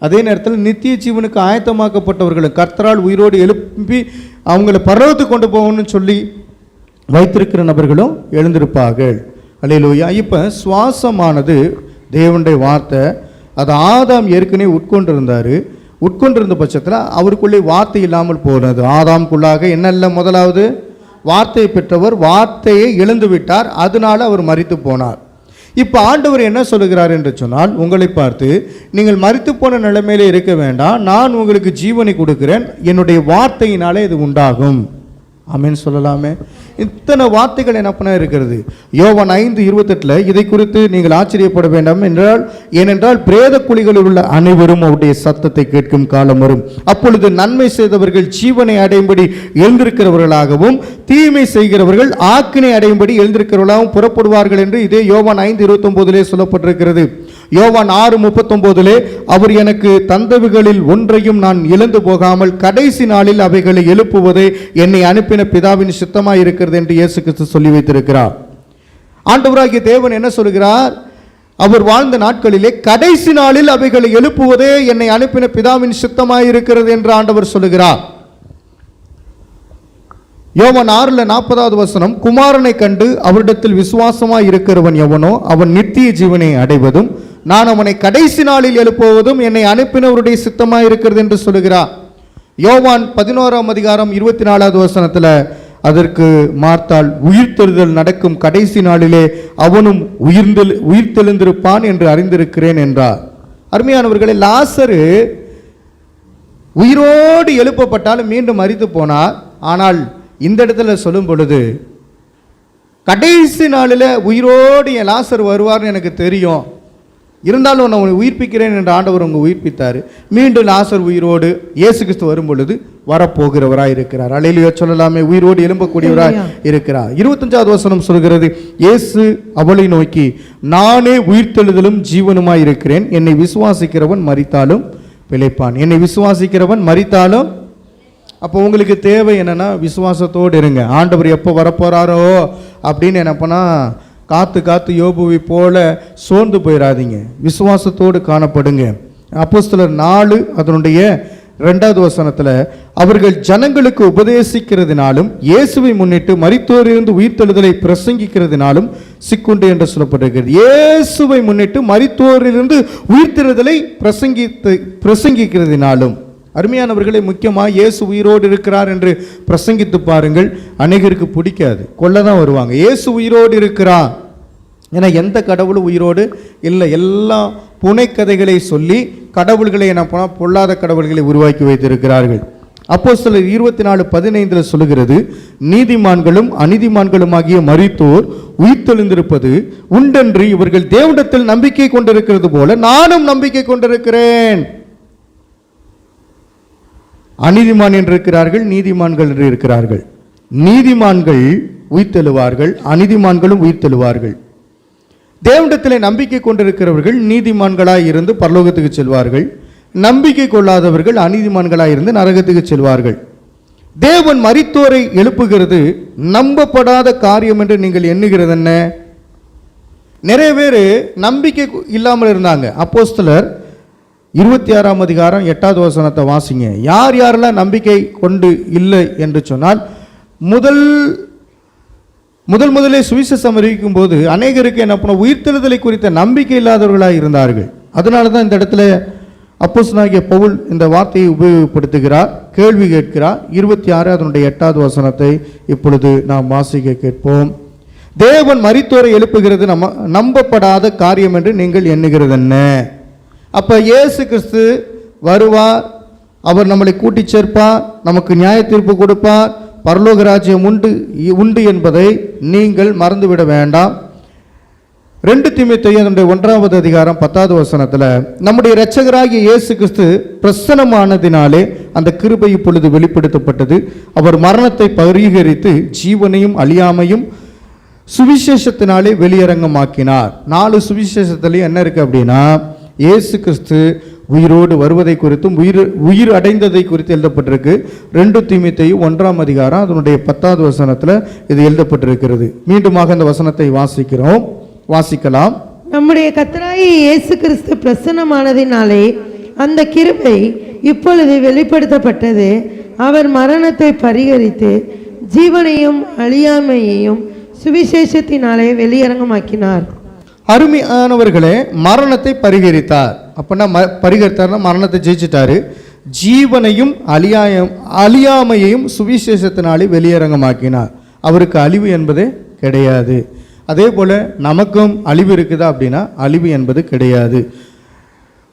அதே நேரத்தில் நித்திய ஜீவனுக்கு ஆயத்தமாக்கப்பட்டவர்களும் கர்த்தரால் உயிரோடு எழுப்பி அவங்கள பரலோகத்துக்கு கொண்டு போகணும்னு சொல்லி வைத்திருக்கிற நபர்களும் எழுந்திருப்பார்கள். அல்லேலூயா. இப்போ சுவாசமானது தேவனுடைய வார்த்தை. அது ஆதாம் ஏற்கனவே உட்கொண்டிருந்த பட்சத்தில் அவருக்குள்ளே வார்த்தை இல்லாமல் போனது. ஆதாம்குள்ளாக என்ன இல்லை? முதலாவது வார்த்தையை பெற்றவர் வார்த்தையை இழந்து விட்டார், அதனால அவர் மரித்து போனார். இப்போ ஆண்டவர் என்ன சொல்லுகிறார் என்று சொன்னால், உங்களை பார்த்து நீங்கள் மரித்து போன நிலைமையிலே இருக்க வேண்டாம், நான் உங்களுக்கு ஜீவனை கொடுக்கிறேன், என்னுடைய வார்த்தையினாலே இது உண்டாகும். ஆமென் சொல்லலாமே. இத்தனை வார்த்தைகள் என்ன பண்ண இருக்கிறது. யோவான் 5:28 இதை குறித்து நீங்கள் ஆச்சரியப்பட வேண்டாம் ஏனென்றால் பிரேத குழிகளில் உள்ள அனைவரும் அவருடைய சத்தத்தை கேட்கும் காலம் வரும். அப்பொழுது நன்மை செய்தவர்கள் ஜீவனை அடையும்படி எழுந்திருக்கிறவர்களாகவும் தீமை செய்கிறவர்கள் ஆக்கினை அடையும்படி எழுந்திருக்கிறவர்களாகவும் புறப்படுவார்கள் என்று இதே யோவான் 5:29 சொல்லப்பட்டிருக்கிறது. யோவான் 6:39 அவர் எனக்கு தந்தவைகளில் ஒன்றையும் நான் இழந்து போகாமல் கடைசி நாளில் அவைகளை எழுப்புவதே என்னை அனுப்பின பிதாவின் சித்தமாய் இருக்கிறது என்று இயேசு கிறிஸ்து சொல்லி வைத்திருக்கிறார். ஆண்டவராகிய தேவன் என்ன சொல்கிறார்? அவர் வாழ்ந்த நாட்களிலே கடைசி நாளில் அவைகளை எழுப்புவதே என்னை அனுப்பின பிதாவின் சித்தமாய் இருக்கிறது என்று ஆண்டவர் சொல்லுகிறார். யோவான் 6:40 வசனம், குமாரனை கண்டு அவரிடத்தில் விசுவாசமாய் இருக்கிறவன் எவனோ அவன் நித்திய ஜீவனை அடைவதும் நான் அவனை கடைசி நாளில் எழுப்புவதும் என்னை அனுப்பினவருடைய சித்தமாய் இருக்கிறது என்று சொல்லுகிறார். யோவான் 11:24 வசனத்தில் அதற்கு மார்த்தாள், உயிர்த்தெழுதல் நடக்கும் கடைசி நாளிலே அவனும் உயிர்த்தெழுந்திருப்பான் என்று அறிந்திருக்கிறேன் என்றார். அருமையானவர்களே, லாசரு உயிரோடு எழுப்பப்பட்டாலும் மீண்டும் மரித்து போனார். ஆனால் இந்த இடத்துல சொல்லும் பொழுது கடைசி நாளில் உயிரோடு என் லாசர் வருவார்னு எனக்கு தெரியும், இருந்தாலும் நான் உன்னை உயிர்ப்பிக்கிறேன் என்று ஆண்டவர் உங்க உயிர்ப்பித்தார். மீண்டும் லாசர் உயிரோடு இயேசு கிறிஸ்து வரும் பொழுது வரப்போகிறவராய் இருக்கிறார். அல்லேலூயா சொல்லலாமே. உயிரோடு எழும்பக்கூடியவராய் இருக்கிறார். 25வது வசனம் சொல்கிறது, இயேசு அவளை நோக்கி, நானே உயிர்த்தெழுதலும் ஜீவனுமாய் இருக்கிறேன், என்னை விசுவாசிக்கிறவன் மரித்தாலும் பிழைப்பான். என்னை விசுவாசிக்கிறவன் மரித்தாலும். அப்போ உங்களுக்கு தேவை என்னன்னா விசுவாசத்தோடு இருங்க. ஆண்டவர் எப்போ வரப்போறாரோ அப்படின்னு என்னப்பனா காத்து யோபுவை போல சோர்ந்து போயிடாதீங்க, விசுவாசத்தோடு காணப்படுங்க. அப்போஸ்தலர் 4 அதனுடைய 2வது வசனத்தில் அவர்கள் ஜனங்களுக்கு உபதேசிக்கிறதுனாலும் இயேசுவை முன்னிட்டு மரித்தோரிலிருந்து உயிர்த்தெழுதலை பிரசங்கிக்கிறதுனாலும் சிக்குண்டு என்று சொல்லப்பட்டிருக்கிறது. இயேசுவை முன்னிட்டு மரித்தோரிலிருந்து உயிர்த்தெழுதலை பிரசங்கிக்கிறதுனாலும். அருமையானவர்களே, முக்கியமாக இயேசு உயிரோடு இருக்கிறார் என்று பிரசங்கித்து பாருங்கள். அநேகருக்கு பிடிக்காது, கொல்ல தான் வருவாங்க. இயேசு உயிரோடு இருக்கிறார், ஏன்னா எந்த கடவுளும் உயிரோடு இல்லை. எல்லாம் புனைக்கதைகளை சொல்லி கடவுள்களை என்ன பண்ணால் பொல்லாத கடவுள்களை உருவாக்கி வைத்திருக்கிறார்கள். அப்போஸ்தலர் 24:15 சொல்லுகிறது, நீதிமான்களும் அநீதிமான்களும் ஆகிய மரித்தோர் உயிர்த்தெழுந்திருப்பது உண்டென்று இவர்கள் தேவனிடத்தில் நம்பிக்கை கொண்டிருக்கிறது போல நானும் நம்பிக்கை கொண்டிருக்கிறேன். அநீதிமான் என்று இருக்கிறார்கள், நீதிமான்கள் என்று இருக்கிறார்கள். நீதிமான்கள் உயிர்த்தெழுவார்கள், அநீதிமான்களும் உயிர்த்தெழுவார்கள். தேவனிடத்தில் நம்பிக்கை கொண்டிருக்கிறவர்கள் நீதிமான்களாய் இருந்து பரலோகத்துக்கு செல்வார்கள். நம்பிக்கை கொள்ளாதவர்கள் அநீதிமான்களாயிருந்து நரகத்துக்கு செல்வார்கள். தேவன் மரித்தோரை எழுப்புகிறது நம்பப்படாத காரியம் என்று நீங்கள் எண்ணுகிறது என்ன? நிறைய பேர் நம்பிக்கை இல்லாமல் இருந்தாங்க. அப்போஸ்தலர் 26ஆம் அதிகாரம் 8வது வசனத்தை வாசிங்க. யார் யாரெல்லாம் நம்பிக்கை கொண்டு இல்லை என்று சொன்னால், முதலே சுவிசேஷம் அறிவிக்கும் போது அநேகருக்கு என்ன பண்ண உயிர்த்தெழுதலை குறித்த நம்பிக்கை இல்லாதவர்களாக இருந்தார்கள். அதனால தான் இந்த இடத்துல அப்போஸ்தலனாகிய பவுல் இந்த வார்த்தையை உபயோகப்படுத்துகிறார், கேள்வி கேட்கிறார். 26 அதனுடைய 8வது வசனத்தை இப்பொழுது நாம் வாசிக்க கேட்போம். தேவன் மரித்தோரை எழுப்புகிறது நம்பப்படாத காரியம் என்று நீங்கள் எண்ணுகிறது என்ன? அப்ப இயேசு கிறிஸ்து வருவார், அவர் நம்மளை கூட்டி சேர்ப்பார், நமக்கு நியாய தீர்ப்பு கொடுப்பார், பரலோக ராஜ்யம் உண்டு என்பதை நீங்கள் மறந்துவிட வேண்டாம். 2 தீமோத்தேயு 1வது அதிகாரம் 10வது வசனத்தில் நம்முடைய இரட்சகராகிய இயேசு கிறிஸ்து பிரசன்னமானதினாலே அந்த கிருபை இப்பொழுது வெளிப்படுத்தப்பட்டது. அவர் மரணத்தை பரிகரித்து ஜீவனையும் அழியாமையும் சுவிசேஷத்தினாலே வெளியரங்கமாக்கினார். 4 சுவிசேஷத்துலேயும் என்ன இருக்கு அப்படின்னா, இயேசு கிறிஸ்து உயிரோடு வருவதை குறித்தும் உயிர் அடைந்ததை குறித்து எழுதப்பட்டிருக்கு. 2 தீமோத்தேயு 1ஆம் அதிகாரம் அதனுடைய 10வது வசனத்தில் இது எழுதப்பட்டிருக்கிறது. மீண்டுமாக அந்த வசனத்தை வாசிக்கலாம். நம்முடைய கர்த்தராகிய இயேசு கிறிஸ்து பிரசன்னமானதினாலே அந்த கிருபை இப்பொழுது வெளிப்படுத்தப்பட்டது. அவர் மரணத்தை பரிகரித்து ஜீவனையும் அழியாமையையும் சுவிசேஷத்தினாலே வெளியரங்கமாக்கினார். அருமையானவர்களே, மரணத்தை பரிகரித்தார். அப்படின்னா பரிகரித்தார்னா மரணத்தை ஜெயிச்சிட்டாரு. ஜீவனையும் அழியாமையையும் சுவிசேஷத்தினாலே வெளியரங்கமாக்கினார். அவருக்கு அழிவு என்பதே கிடையாது. அதே போல நமக்கும் அழிவு இருக்குதா அப்படின்னா அழிவு என்பது கிடையாது.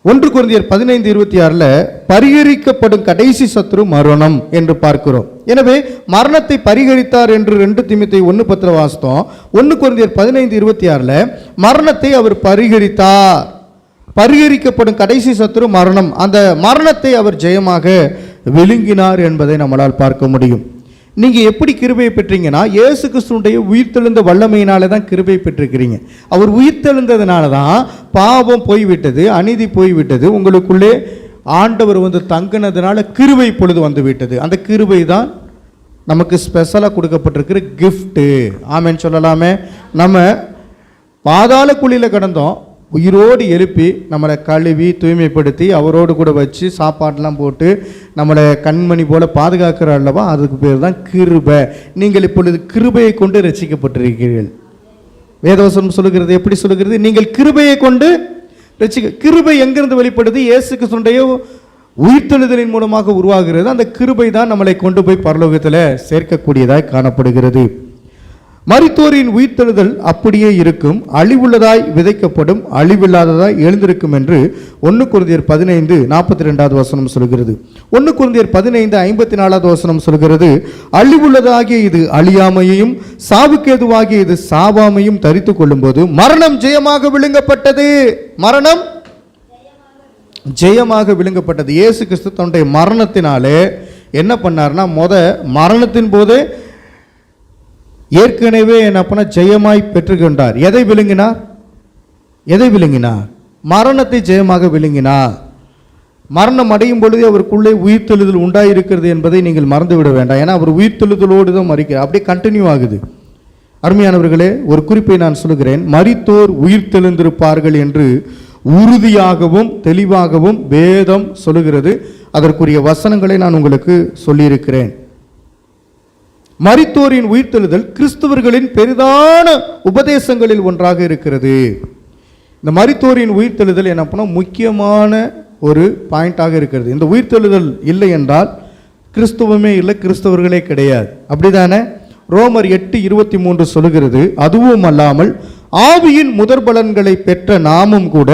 1 கொரிந்தியர் 15:26 பரிகரிக்கப்படும் கடைசி சத்துரு மரணம் என்று பார்க்கிறோம். எனவே மரணத்தை பரிகரித்தார் என்று 2 தீமோத்தேயு 1:10 வாசித்தோம். 1 கொரிந்தியர் 15:26 மரணத்தை அவர் பரிகரித்தார். பரிகரிக்கப்படும் கடைசி சத்துரு மரணம். அந்த மரணத்தை அவர் ஜெயமாக விழுங்கினார் என்பதை நம்மளால் பார்க்க முடியும். நீங்க எப்படி கிருபையை பெற்றீங்கன்னா, இயேசு கிறிஸ்துவுடைய உயிர்த்தெழுந்த வல்லமையினால தான் கிருபையை பெற்றிருக்கிறீங்க. அவர் உயிர்த்தெழுந்ததுனால தான் பாவம் போய்விட்டது, அநீதி போய்விட்டது. உங்களுக்குள்ளே ஆண்டவர் தங்கினதுனால கிருபை இப்பொழுது வந்து விட்டது. அந்த கிருபை தான் நமக்கு ஸ்பெஷலாக கொடுக்கப்பட்டிருக்கிற கிஃப்ட்டு. ஆமென் சொல்லலாமே. நம்ம பாதாள குழியில் கிடந்தோம், உயிரோடு எழுப்பி நம்மளை கழுவி தூய்மைப்படுத்தி அவரோடு கூட வச்சு சாப்பாடெலாம் போட்டு நம்மளை கண்மணி போல பாதுகாக்கிற அல்லவா, அதுக்கு பேர் தான் கிருபை. நீங்கள் இப்பொழுது கிருபையை கொண்டு ரட்சிக்கப்பட்டிருக்கிறீர்கள். வேதவசனம் சொல்லுகிறது, எப்படி சொல்லுகிறது? நீங்கள் கிருபையை கொண்டு கிருபை எங்கிருந்து வெளிப்படுது? இயேசு கிறிஸ்துவினுடைய உயிர்த்தெழுதலின் மூலமாக உருவாகிறது. அந்த கிருபை தான் நம்மளை கொண்டு போய் பரலோகத்தில் சேர்க்கக்கூடியதாய் காணப்படுகிறது. மரித்தோரின் உயிர்த்தெழுதல் அப்படியே இருக்கும், அழிவுள்ளதாய் விதைக்கப்படும், அழிவில்லாததாய் எழுந்திருக்கும் என்று 1 கொரிந்தியர் 15:42 வசனம் சொல்கிறது. 1 கொரிந்தியர் 15:54 வசனம் சொல்கிறது, அழிவுள்ளதாகிய இது அழியாமையையும் சாவுக்கேதுவாகிய இது சாவாமையும் தரித்து கொள்ளும் போது மரணம் ஜெயமாக விழுங்கப்பட்டது. மரணம் ஜெயமாக விழுங்கப்பட்டது. இயேசு கிறிஸ்து தன்னுடைய மரணத்தினாலே என்ன பண்ணார்னா, மரணத்தின் போதே ஏற்கனவே என்ன பண்ண ஜெயமாய் பெற்றுக்கொண்டார். எதை விழுங்கினார்? மரணத்தை ஜெயமாக விழுங்கினார். மரணம் அடையும் பொழுதே அவருக்குள்ளே உயிர்த்தெழுதல் உண்டாயிருக்கிறது என்பதை நீங்கள் மறந்துவிட வேண்டாம். ஏன்னா அவர் உயிர்த்தெழுதலோடு தான் மரிக்கிறார். அப்படியே கண்டினியூ ஆகுது. அருமையானவர்களே, ஒரு குறிப்பை நான் சொல்லுகிறேன். மரித்தோர் உயிர்த்தெழுந்திருப்பார்கள் என்று உறுதியாகவும் தெளிவாகவும் வேதம் சொல்லுகிறது. அதற்குரிய வசனங்களை நான் உங்களுக்கு சொல்லியிருக்கிறேன். மரித்தோரின் உயிர்த்தெழுதல் கிறிஸ்தவர்களின் பெரிதான உபதேசங்களில் ஒன்றாக இருக்கிறது. இந்த மரித்தோரின் உயிர்த்தெழுதல் என்ன பண்ண முக்கியமான ஒரு பாயிண்டாக இருக்கிறது. இந்த உயிர்த்தெழுதல் இல்லை என்றால் கிறிஸ்துவமே இல்லை, கிறிஸ்தவர்களே கிடையாது. அப்படிதானே? ரோமர் 8:23 சொல்லுகிறது, அதுவும் அல்லாமல் ஆவியின் முதற்பலன்களை பெற்ற நாமும் கூட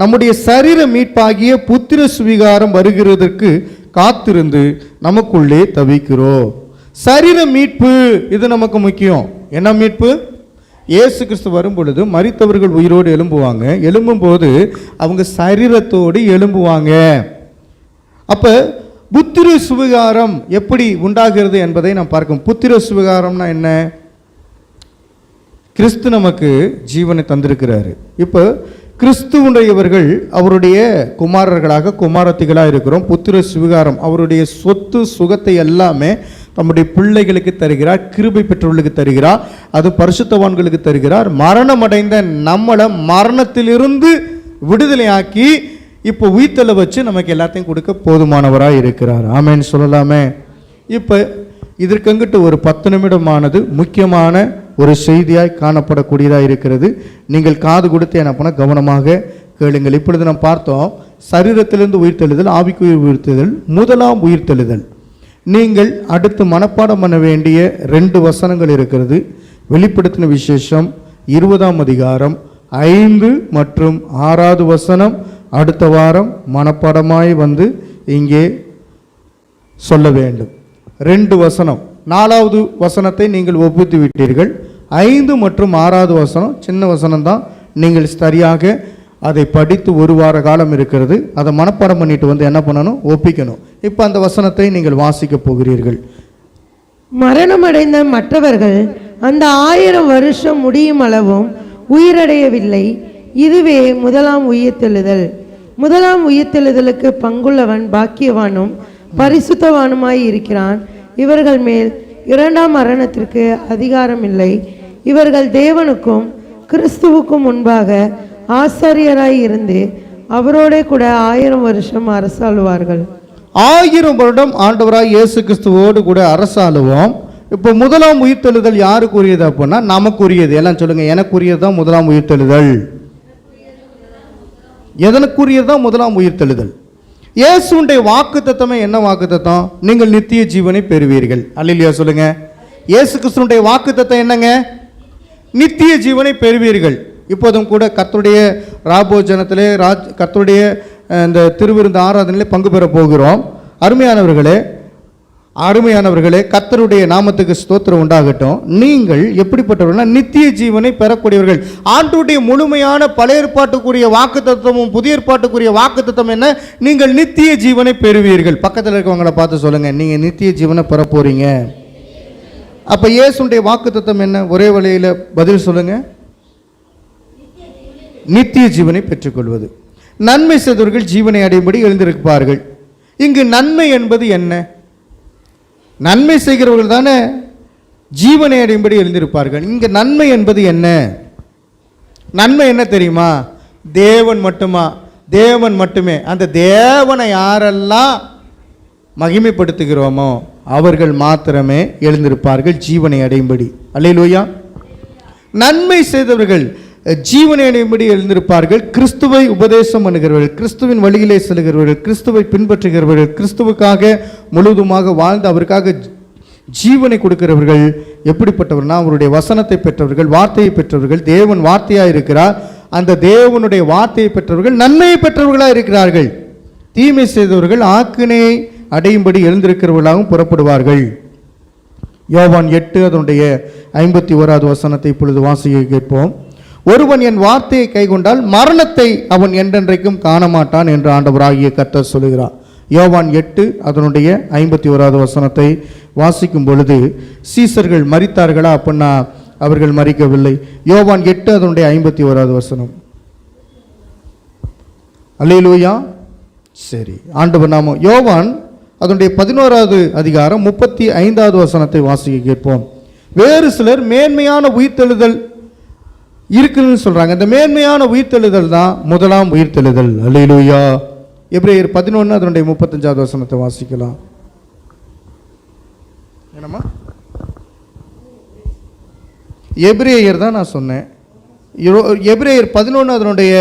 நம்முடைய சரீர மீட்பாகிய புத்திர சுவிகாரம் வருகிறதற்கு காத்திருந்து நமக்குள்ளே தவிக்கிறோம். சரீர மீட்பு இது நமக்கு முக்கியம். என்ன மீட்பு? இயேசு கிறிஸ்து வரும் பொழுது மரித்தவர்கள் உயிரோடு எழும்புவாங்க. எழும்பும்போது அவங்க சரீரத்தோடு எழும்புவாங்க. அப்ப புத்திர சுவிகாரம் எப்படி உண்டாகிறது என்பதை நாம் பார்க்கணும். புத்திர சுவிகாரம்னா என்ன? கிறிஸ்து நமக்கு ஜீவனை தந்திருக்கிறாரு. இப்போ கிறிஸ்துவுடையவர்கள் அவருடைய குமாரர்களாக குமாரத்திகளாக இருக்கிறோம். புத்திர சுவிகாரம், அவருடைய சொத்து சுகத்தை எல்லாமே நம்முடைய பிள்ளைகளுக்கு தருகிறார், கிருபை பெற்றவர்களுக்கு தருகிறார், அது பரிசுத்தவான்களுக்கு தருகிறார். மரணமடைந்த நம்மளை மரணத்திலிருந்து விடுதலையாக்கி இப்போ உயிர்த்தலை வச்சு நமக்கு எல்லாத்தையும் கொடுக்க போதுமானவராக இருக்கிறார். ஆமேன்னு சொல்லலாமே. இப்போ இதற்கங்கிட்டு ஒரு 10 நிமிடமானது முக்கியமான ஒரு செய்தியாய் காணப்படக்கூடியதாக இருக்கிறது. நீங்கள் காது கொடுத்து என்ன பண்ண கவனமாக கேளுங்கள். இப்பொழுது நாம் பார்த்தோம், சரீரத்திலிருந்து உயிர்த்தெழுதல், ஆவிக்குரிய உயிர்த்தெழுதல், முதலாம் உயிர்த்தெழுதல். நீங்கள் அடுத்து மனப்பாடம் பண்ண வேண்டிய 2 வசனங்கள் இருக்கிறது. வெளிப்படுத்தின விசேஷம் 20ஆம் அதிகாரம் 5 மற்றும் 6வது வசனம் அடுத்த வாரம் மனப்பாடமாய் வந்து இங்கே சொல்ல வேண்டும். 2 வசனம், 4வது வசனத்தை நீங்கள் ஒப்புத்து விட்டீர்கள். 5 மற்றும் 6வது வசனம் சின்ன வசனம்தான். நீங்கள் சரியாக அதை படித்து 1 வார காலம் இருக்கிறது. அதை மனப்பாடம் பண்ணிட்டு வந்து என்ன பண்ணணும், ஒப்பிக்கணும். இப்போ அந்த வசனத்தை நீங்கள் வாசிக்க போகிறீர்கள். மரணமடைந்த மற்றவர்கள் அந்த 1000 வருஷம் முடியும் அளவும் உயிரடையவில்லை. இதுவே முதலாம் உயிர்த்தெழுதல். முதலாம் உயிர்த்தெழுதலுக்கு பங்குள்ளவன் பாக்கியவானும் பரிசுத்தவானுமாய் இருக்கிறான். இவர்கள் மேல் 2ஆம் மரணத்திற்கு அதிகாரம் இல்லை. இவர்கள் தேவனுக்கும் கிறிஸ்துவுக்கும் முன்பாக ஆசாரியராய் இருந்து அவரோட கூட 1000 வருஷம் அரசாளுவார்கள். 1000 வருடம் ஆண்டவராய் இயேசு கிறிஸ்துவோடு கூட அரசாளுவோம். இப்போ முதலாம் உயிர்த்தெழுதல் யாருக்குரியது அப்படின்னா நமக்குரியது. எல்லாம் சொல்லுங்க, எனக்குரியது தான் முதலாம் உயிர்த்தெழுதல். எதனுக்குரியது தான் முதலாம் உயிர்த்தெழுதல்? இயேசுடைய வாக்குத்தத்தமே என்ன வாக்குத்தத்தம்? நீங்கள் நித்திய ஜீவனை பெறுவீர்கள். அல்லேலூயா சொல்லுங்க. இயேசு கிறிஸ்துடைய வாக்குத்தத்தம் என்னங்க? நித்திய ஜீவனை பெறுவீர்கள். இப்போதும் கூட கர்த்தருடைய ராபோஜனத்திலே கர்த்தருடைய இந்த திருவிருந்து ஆராதனையிலே பங்கு பெற போகிறோம். அருமையானவர்களே, கர்த்தருடைய நாமத்துக்கு ஸ்தோத்திரம் உண்டாகட்டும். நீங்கள் எப்படிப்பட்டவர்கள்? நித்திய ஜீவனை பெறக்கூடியவர்கள். ஆண்டவருடைய முழுமையான பழைய ஏற்பாட்டுக்குரிய வாக்குத்தத்தமும் புதிய ஏற்பாட்டுக்குரிய வாக்குத்தத்தம் என்ன? நீங்கள் நித்திய ஜீவனை பெறுவீர்கள். பக்கத்தில் இருக்கவங்களை பார்த்து சொல்லுங்க, நீங்க நித்திய ஜீவனை பெற போறீங்க. அப்ப இயேசுடைய வாக்குத்தத்தம் என்ன? ஒரே வழியில பதில் சொல்லுங்க, நித்திய ஜீவனை பெற்றுக்கொள்வது. நன்மை செய்தவர்கள் ஜீவனை அடையும்படி எழுந்திருப்பார்கள். இங்கு நன்மை என்பது என்ன? நன்மை செய்கிறவர்கள் தானே ஜீவனை அடையும்படி எழுந்திருப்பார்கள். இங்க நன்மை என்பது என்ன? நன்மை என்ன தெரியுமா? தேவன் மட்டுமா? தேவன் மட்டுமே. அந்த தேவனை யாரெல்லாம் மகிமைப்படுத்துகிறோமோ அவர்கள் மாத்திரமே எழுந்திருப்பார்கள் ஜீவனை அடையும்படி. அல்லேலூயா. நன்மை செய்தவர்கள் ஜீவனை அடையும்படி எழுந்திருப்பார்கள். கிறிஸ்துவை உபதேசம் பண்ணுகிறவர்கள், கிறிஸ்துவின் வழியிலே செல்கிறவர்கள், கிறிஸ்துவை பின்பற்றுகிறவர்கள், கிறிஸ்துவுக்காக முழுவதுமாக வாழ்ந்து அவருக்காக ஜீவனை கொடுக்கிறவர்கள் எப்படிப்பட்டவர்னா அவருடைய வசனத்தை பெற்றவர்கள், வார்த்தையை பெற்றவர்கள். தேவன் வார்த்தையாக இருக்கிறார். அந்த தேவனுடைய வார்த்தையை பெற்றவர்கள் நன்மையை பெற்றவர்களாக இருக்கிறார்கள். தீமை செய்தவர்கள் ஆக்கினையை அடையும்படி எழுந்திருக்கிறவர்களாகவும் புறப்படுவார்கள். யோவான் 8 அதனுடைய 51வது வசனத்தை இப்பொழுது வாசிக்க கேட்போம். ஒருவன் என் வார்த்தையை கைக்கொண்டால் மரணத்தை அவன் என்றென்றைக்கும் காண மாட்டான் என்று ஆண்டவராகிய கர்த்தர் சொல்லுகிறார். யோவான் 8 அதனுடைய 51வது வசனத்தை வாசிக்கும் பொழுது சீசர்கள் மரித்தார்களா அப்படின்னா அவர்கள் மரிக்கவில்லை. யோவான் 8 அதனுடைய 51வது வசனம். அல்லேலூயா. சரி, ஆண்டவர் நாமம். யோவான் அதனுடைய 11வது அதிகாரம் 35வது வசனத்தை வாசிக்க கேட்போம். வேறு சிலர் மேன்மையான உயிர்த்தெழுதல் இருக்குன்னு சொல்றாங்க. இந்த மேன்மையான உயிர்த்தெழுதல் தான் முதலாம் உயிர்த்தெழுதல். அல்லேலூயா. எபிரேயர் 11 அதனுடைய 35வது வசனத்தை வாசிக்கலாம். என்னம்மா? எபிரேயர் தான் நான் சொன்னேன். எபிரேயர் 11 அதனுடைய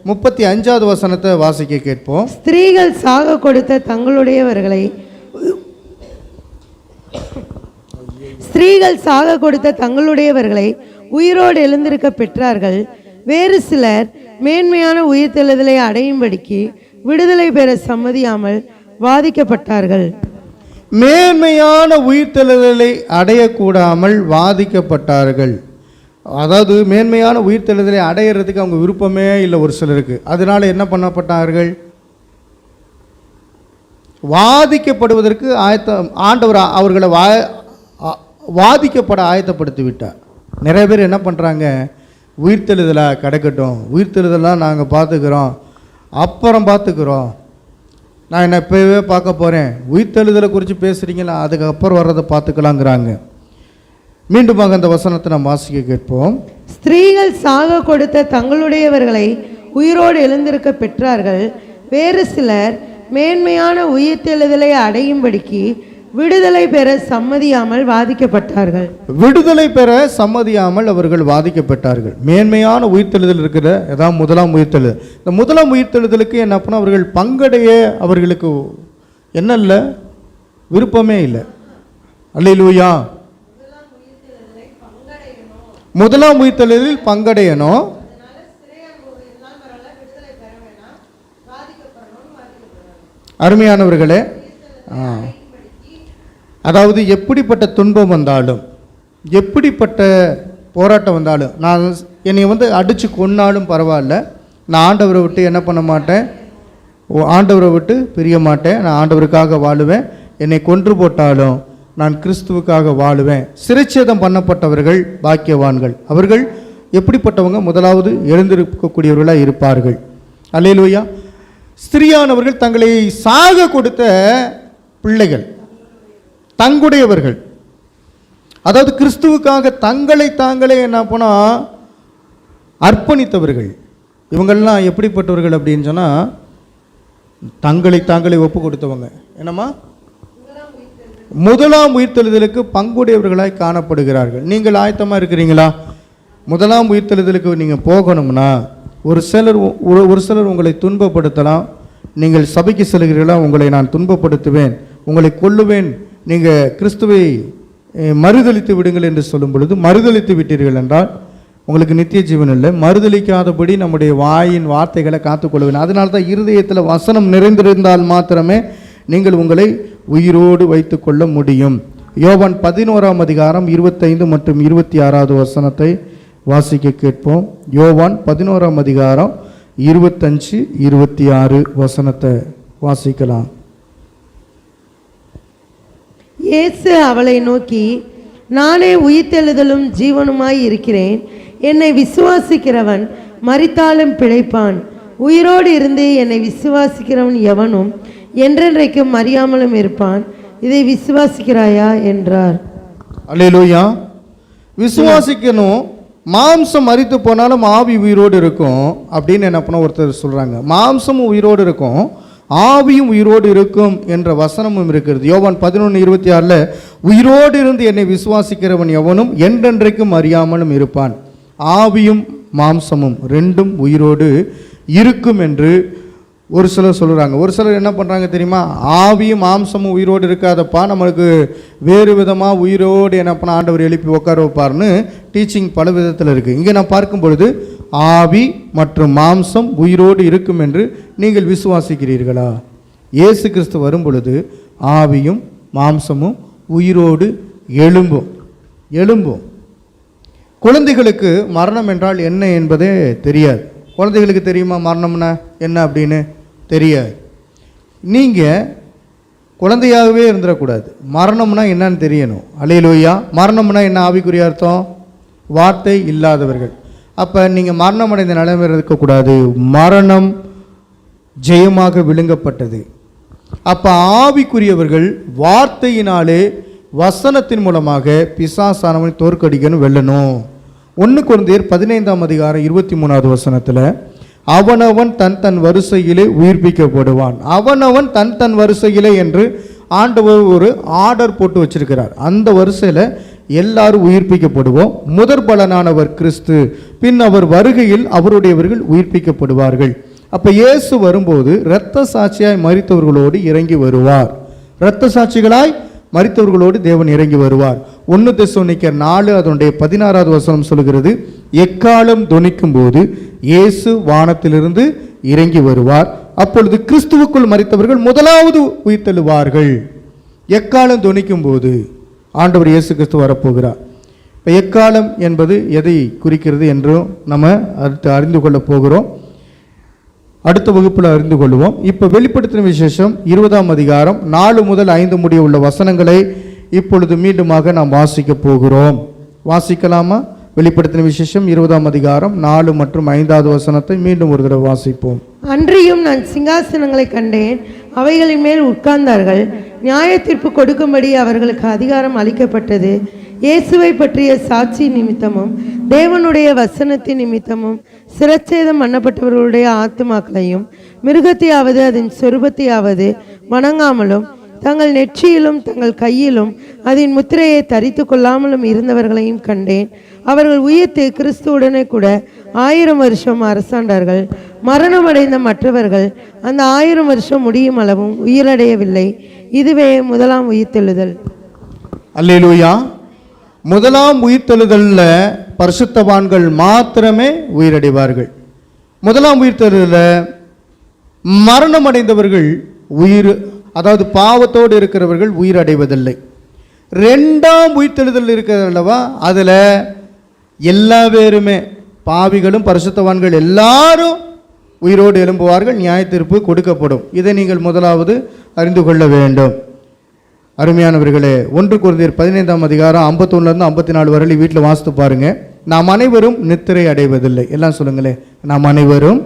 35வது வசனத்தை வாசிக்க கேட்போம். ஸ்திரீகள் சாக கொடுத்த தங்களுடையவர்களை உயிரோடு எழுந்திருக்க பெற்றார்கள். வேறு சிலர் மேன்மையான உயிர்த்தெழுதலை அடையும்படிக்கு விடுதலை பெற சம்மதியாமல் வாதிக்கப்பட்டார்கள். மேன்மையான உயிர்த்தெழுதலை அடையக்கூடாமல் வாதிக்கப்பட்டார்கள். அதாவது மேன்மையான உயிர்த்தெழுதலை அடையிறதுக்கு அவங்க விருப்பமே இல்லை ஒரு சிலருக்கு. அதனால என்ன பண்ணப்பட்டார்கள்? வாதிக்கப்படுவதற்கு ஆண்டவர் அவர்களை வாதிக்கப்பட ஆயத்தப்படுத்தி விட்டார். நிறைய பேர் என்ன பண்ணுறாங்க? உயிர்த்தெழுதலாக கிடக்கட்டும், உயிர்த்தெழுதலாம் நாங்கள் பார்த்துக்கிறோம், அப்புறம் பார்த்துக்கிறோம், நான் என்ன இப்போவே பார்க்க போகிறேன், உயிர்த்தெழுதலை குறித்து பேசுகிறீங்களா, அதுக்கப்புறம் வர்றதை பார்த்துக்கலாங்கிறாங்க. மீண்டுமாக அந்த வசனத்தை நாம் வாசிக்க கேட்போம். ஸ்திரீகள் சாக கொடுத்த தங்களுடையவர்களை உயிரோடு எழுந்திருக்க பெற்றார்கள். வேறு சிலர் மேன்மையான உயிர்த்தெழுதலை அடையும்படிக்கு விடுதலை பெற சம்மதியாமல் வாதிக்கப்பட்டார்கள். விடுதலை பெற சம்மதியாமல் அவர்கள் வாதிக்கப்பட்டார்கள். மேன்மையான உயிர்த்தெழுதல் இருக்கிற ஏதாவது முதலாம் உயிர்த்தெழுதல், இந்த முதலாம் உயிர்த்தெழுதலுக்கு என்ன பண்ண அவர்கள் பங்கடைய அவர்களுக்கு என்ன இல்லை, விருப்பமே இல்லை. அல்லேலூயா. முதலாம் உயிர்த்தெழுதலில் பங்கடையணும். அருமையானவர்களே, அதாவது எப்படிப்பட்ட துன்பம் வந்தாலும், எப்படிப்பட்ட போராட்டம் வந்தாலும், நான் என்னை அடித்து கொன்னாலும் பரவாயில்ல, நான் ஆண்டவரை விட்டு என்ன பண்ண மாட்டேன், ஆண்டவரை விட்டு பிரிய மாட்டேன், நான் ஆண்டவருக்காக வாழுவேன், என்னை கொன்று போட்டாலும் நான் கிறிஸ்துவுக்காக வாழுவேன். சிறைச்சேதம் பண்ணப்பட்டவர்கள் பாக்கியவான்கள். அவர்கள் எப்படிப்பட்டவங்க? முதலாவது எழுந்திருக்கக்கூடியவர்களாக இருப்பார்கள். அல்லேலூயா. ஸ்திரியானவர்கள் தங்களை சாக கொடுத்த பிள்ளைகள், தங்குடையவர்கள், அதாவது கிறிஸ்துவுக்காக தங்களை தாங்களே என்ன பண்ணால் அர்ப்பணித்தவர்கள். இவங்கள்லாம் எப்படிப்பட்டவர்கள் அப்படின்னு சொன்னால், தங்களை தாங்களே ஒப்பு கொடுத்தவங்க. என்னம்மா? முதலாம் உயிர்த்தெழுதலுக்கு பங்குடையவர்களாய் காணப்படுகிறார்கள். நீங்கள் ஆயத்தமாக இருக்கிறீங்களா? முதலாம் உயிர்த்தெழுதலுக்கு நீங்கள் போகணும்னா ஒரு சிலர் உங்களை துன்பப்படுத்தலாம். நீங்கள் சபைக்கு செல்கிறீர்களா, உங்களை நான் துன்பப்படுத்துவேன், உங்களை கொல்லுவேன், நீங்கள் கிறிஸ்துவை மறுதளித்து விடுங்கள் என்று சொல்லும் பொழுது, மறுதளித்து விட்டீர்கள் என்றால் உங்களுக்கு நித்திய ஜீவன் இல்லை. மறுதளிக்காதபடி நம்முடைய வாயின் வார்த்தைகளை காத்துக்கொள்வேன். அதனால தான் இருதயத்தில் வசனம் நிறைந்திருந்தால் மாத்திரமே நீங்கள் உங்களை உயிரோடு வைத்து கொள்ள முடியும். யோவான் 11ஆம் அதிகாரம் 25 மற்றும் 26வது வசனத்தை வாசிக்க கேட்போம். யோவான் 11ஆம் அதிகாரம் 25, 26 வசனத்தை வாசிக்கலாம். இயேசு அவளை நோக்கி, நானே உயிர்த்தெழுதலும் ஜீவனுமாய் இருக்கிறேன். என்னை விசுவாசிக்கிறவன் மரித்தாலும் பிழைப்பான். உயிரோடு இருந்து என்னை விசுவாசிக்கிறவன் எவனும் என்றென்றைக்கும் அறியாமலும் இருப்பான். இதை விசுவாசிக்கிறாயா என்றார். அல்லேலூயா. விசுவாசிக்கணும். மாம்சம் மரித்து போனாலும் ஆவி உயிரோடு இருக்கும் அப்படின்னு என்ன பண்ண ஒருத்தர் சொல்கிறாங்க. மாம்சமும் உயிரோடு இருக்கும், ஆவியும் உயிரோடு இருக்கும் என்ற வசனமும் இருக்கிறது. யோவான் 11:26 உயிரோடு இருந்து என்னை விசுவாசிக்கிறவன் எவனும் என்றென்றைக்கும் அறியாமலும் இருப்பான். ஆவியும் மாம்சமும் ரெண்டும் உயிரோடு இருக்கும் என்று ஒரு சிலர் சொல்கிறாங்க. ஒரு சிலர் என்ன பண்ணுறாங்க தெரியுமா, ஆவியும் மாம்சமும் உயிரோடு இருக்காதப்பா, நம்மளுக்கு வேறு விதமாக உயிரோடு என்ன பண்ண ஆண்டவர் எழுப்பி உட்கார வைப்பார்னு டீச்சிங் பல விதத்தில் இருக்குது. இங்கே நான் பார்க்கும் பொழுது ஆவி மற்றும் மாம்சம் உயிரோடு இருக்கும் என்று நீங்கள் விசுவாசிக்கிறீர்களா? இயேசு கிறிஸ்து வரும் பொழுது ஆவியும் மாம்சமும் உயிரோடு எழும்பும். குழந்தைகளுக்கு மரணம் என்றால் என்ன என்பதே தெரியாது. குழந்தைகளுக்கு தெரியுமா மரணம்னா என்ன அப்படின்னு? தெரியாது. நீங்கள் குழந்தையாகவே இருந்துடக்கூடாது. மரணம்னா என்னன்னு தெரியணும். அல்லேலூயா. மரணம்னா என்ன ஆவிக்குரிய அர்த்தம்? வார்த்தை இல்லாதவர்கள். அப்போ நீங்கள் மரணம் அடைந்த நிலைமை இருக்கக்கூடாது. மரணம் ஜெயமாக விழுங்கப்பட்டது. அப்போ ஆவிக்குரியவர்கள் வார்த்தையினாலே வசனத்தின் மூலமாக பிசாசானவனை தோற்கடிக்கணும், வெல்லணும். 1 கொரிந்தியர் 15ஆம் அதிகாரம் 23வது வசனத்தில் அவனவன் தன் வரிசையிலே உயிர்ப்பிக்கப்படுவான். அவனவன் தன் வரிசையிலே என்று ஆண்டவர் ஒரு ஆர்டர் போட்டு வச்சிருக்கிறார். அந்த வரிசையில் எல்லாரும் உயிர்ப்பிக்கப்படுவோம். முதற் பலனானவர் கிறிஸ்து, பின் அவர் வருகையில் அவருடையவர்கள் உயிர்ப்பிக்கப்படுவார்கள். அப்போ இயேசு வரும்போது இரத்த சாட்சியாய் மரித்தவர்களோடு இறங்கி வருவார். இரத்த சாட்சிகளாய் மரித்தவர்களோடு தேவன் இறங்கி வருவார். 1 தெசலோனிக்கர் 4 அதனுடைய 16வது வசனம் சொல்கிறது, எக்காலம் தொனிக்கும் போது இயேசு வானத்திலிருந்து இறங்கி வருவார். அப்பொழுது கிறிஸ்துவுக்குள் மரித்தவர்கள் முதலாவது உயிர்த்தெழுவார்கள். எக்காலம் தொனிக்கும் போது ஆண்டவர் இயேசு கிறிஸ்து வரப்போகிறார். இப்போ எக்காலம் என்பது எதை குறிக்கிறது என்றும் நம்ம அடுத்து அறிந்து கொள்ள போகிறோம். அடுத்த வகுப்பில் அறிந்து கொள்வோம். இப்போ வெளிப்படுத்தின விசேஷம் 20ஆம் அதிகாரம் 4 முதல் 5 முடிய உள்ள வசனங்களை இப்பொழுது மீண்டுமாக நாம் வாசிக்க போகிறோம். வாசிக்கலாமா? வெளிப்படுத்தின விசேஷம் 20ஆம் அதிகாரம் 4 மற்றும் 5வது வசனத்தை மீண்டும் ஒரு தடவை வாசிப்போம். அன்றியும் நான் சிங்காசனங்களை கண்டேன், அவைகளின் மேல் உட்கார்ந்தார்கள். நியாய தீர்ப்பு கொடுக்கும்படி அவர்களுக்கு அதிகாரம் அளிக்கப்பட்டது. இயேசுவை பற்றிய சாட்சி நிமித்தமும் தேவனுடைய வசனத்தின் நிமித்தமும் சிரச்சேதம் பண்ணப்பட்டவர்களுடைய ஆத்துமாக்களையும் மிருகத்தையாவது அதன் சொரூபத்தையாவது வணங்காமலும் தங்கள் நெற்றியிலும் தங்கள் கையிலும் அதன் முத்திரையை தரித்து கொள்ளாமலும் இருந்தவர்களையும் கண்டேன். அவர்கள் உயிர்த்து கிறிஸ்துவுடனே கூட 1000 வருஷம் அரசாண்டார்கள். மரணமடைந்த மற்றவர்கள் அந்த 1000 வருஷம் முடியும் அளவும் உயிரடையவில்லை. இதுவே முதலாம் உயிர்த்தெழுதல். அல்லேலூயா. முதலாம் உயிர்த்தெழுதல்ல பரிசுத்தவான்கள் மாத்திரமே உயிரடைவார்கள். முதலாம் உயிர்த்தெழுதலில் மரணம் அடைந்தவர்கள் அதாவது பாவத்தோடு இருக்கிறவர்கள் உயிரடைவதில்லை. 2ஆம் உயிர்த்தெழுதல் இருக்கிறது அல்லவா, அதில் எல்லா பேருமே பாவிகளும் பரிசுத்தவான்கள் எல்லாரும் உயிரோடு எழும்புவார்கள். நியாய தீர்ப்பு கொடுக்கப்படும். இதை நீங்கள் முதலாவது அறிந்து கொள்ள வேண்டும். அருமையானவர்களே, 1 கொரிந்தியர் 15ஆம் அதிகாரம் 51லேருந்து 54 வரை வீட்டில் வாசித்து பாருங்க. நாம் அனைவரும் நித்திரை அடைவதில்லை. எல்லாம் சொல்லுங்களேன், நாம் அனைவரும்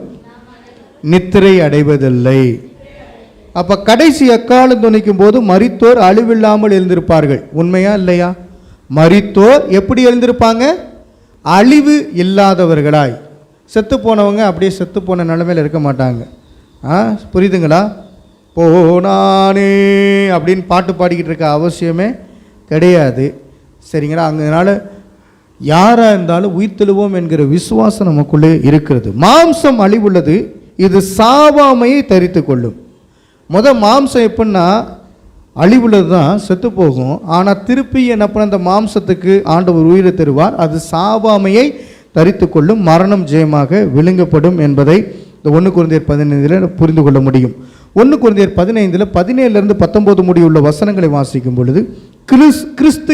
நித்திரை அடைவதில்லை. அப்போ கடைசி எக்காலம் துணிக்கும் போது மரித்தோர் அழிவில்லாமல் எழுந்திருப்பார்கள். உண்மையா இல்லையா? மரித்தோர் எப்படி எழுந்திருப்பாங்க? அழிவு இல்லாதவர்களாய். செத்து போனவங்க அப்படியே செத்து போன நிலைமையில் இருக்க மாட்டாங்க. புரியுதுங்களா? போனானே அப்படின்னு பாட்டு பாடிக்கிட்டு இருக்க அவசியமே கிடையாது. சரிங்களா? அதனால் யாராக இருந்தாலும் உயிர்த்தெழுவோம் என்கிற விசுவாசம் நமக்குள்ளே இருக்கிறது. மாம்சம் அழிவுள்ளது, இது சாவாமையை தரித்து கொள்ளும். மாம்சம் எப்படின்னா அழிவுள்ளது தான், செத்து போகும். ஆனால் திருப்பி என்ன பண்ண அந்த மாம்சத்துக்கு ஆண்டவர் உயிரை தருவார். அது சாவாமையை தரித்து கொள்ளும், மரணம் ஜெயமாக விழுங்கப்படும் என்பதை இந்த 1 கொரிந்தியர் 15 புரிந்து கொள்ள முடியும். 1 கொரிந்தியர் 15 17லிருந்து 19 முடியுள்ள வசனங்களை வாசிக்கும் பொழுது, கிறிஸ்து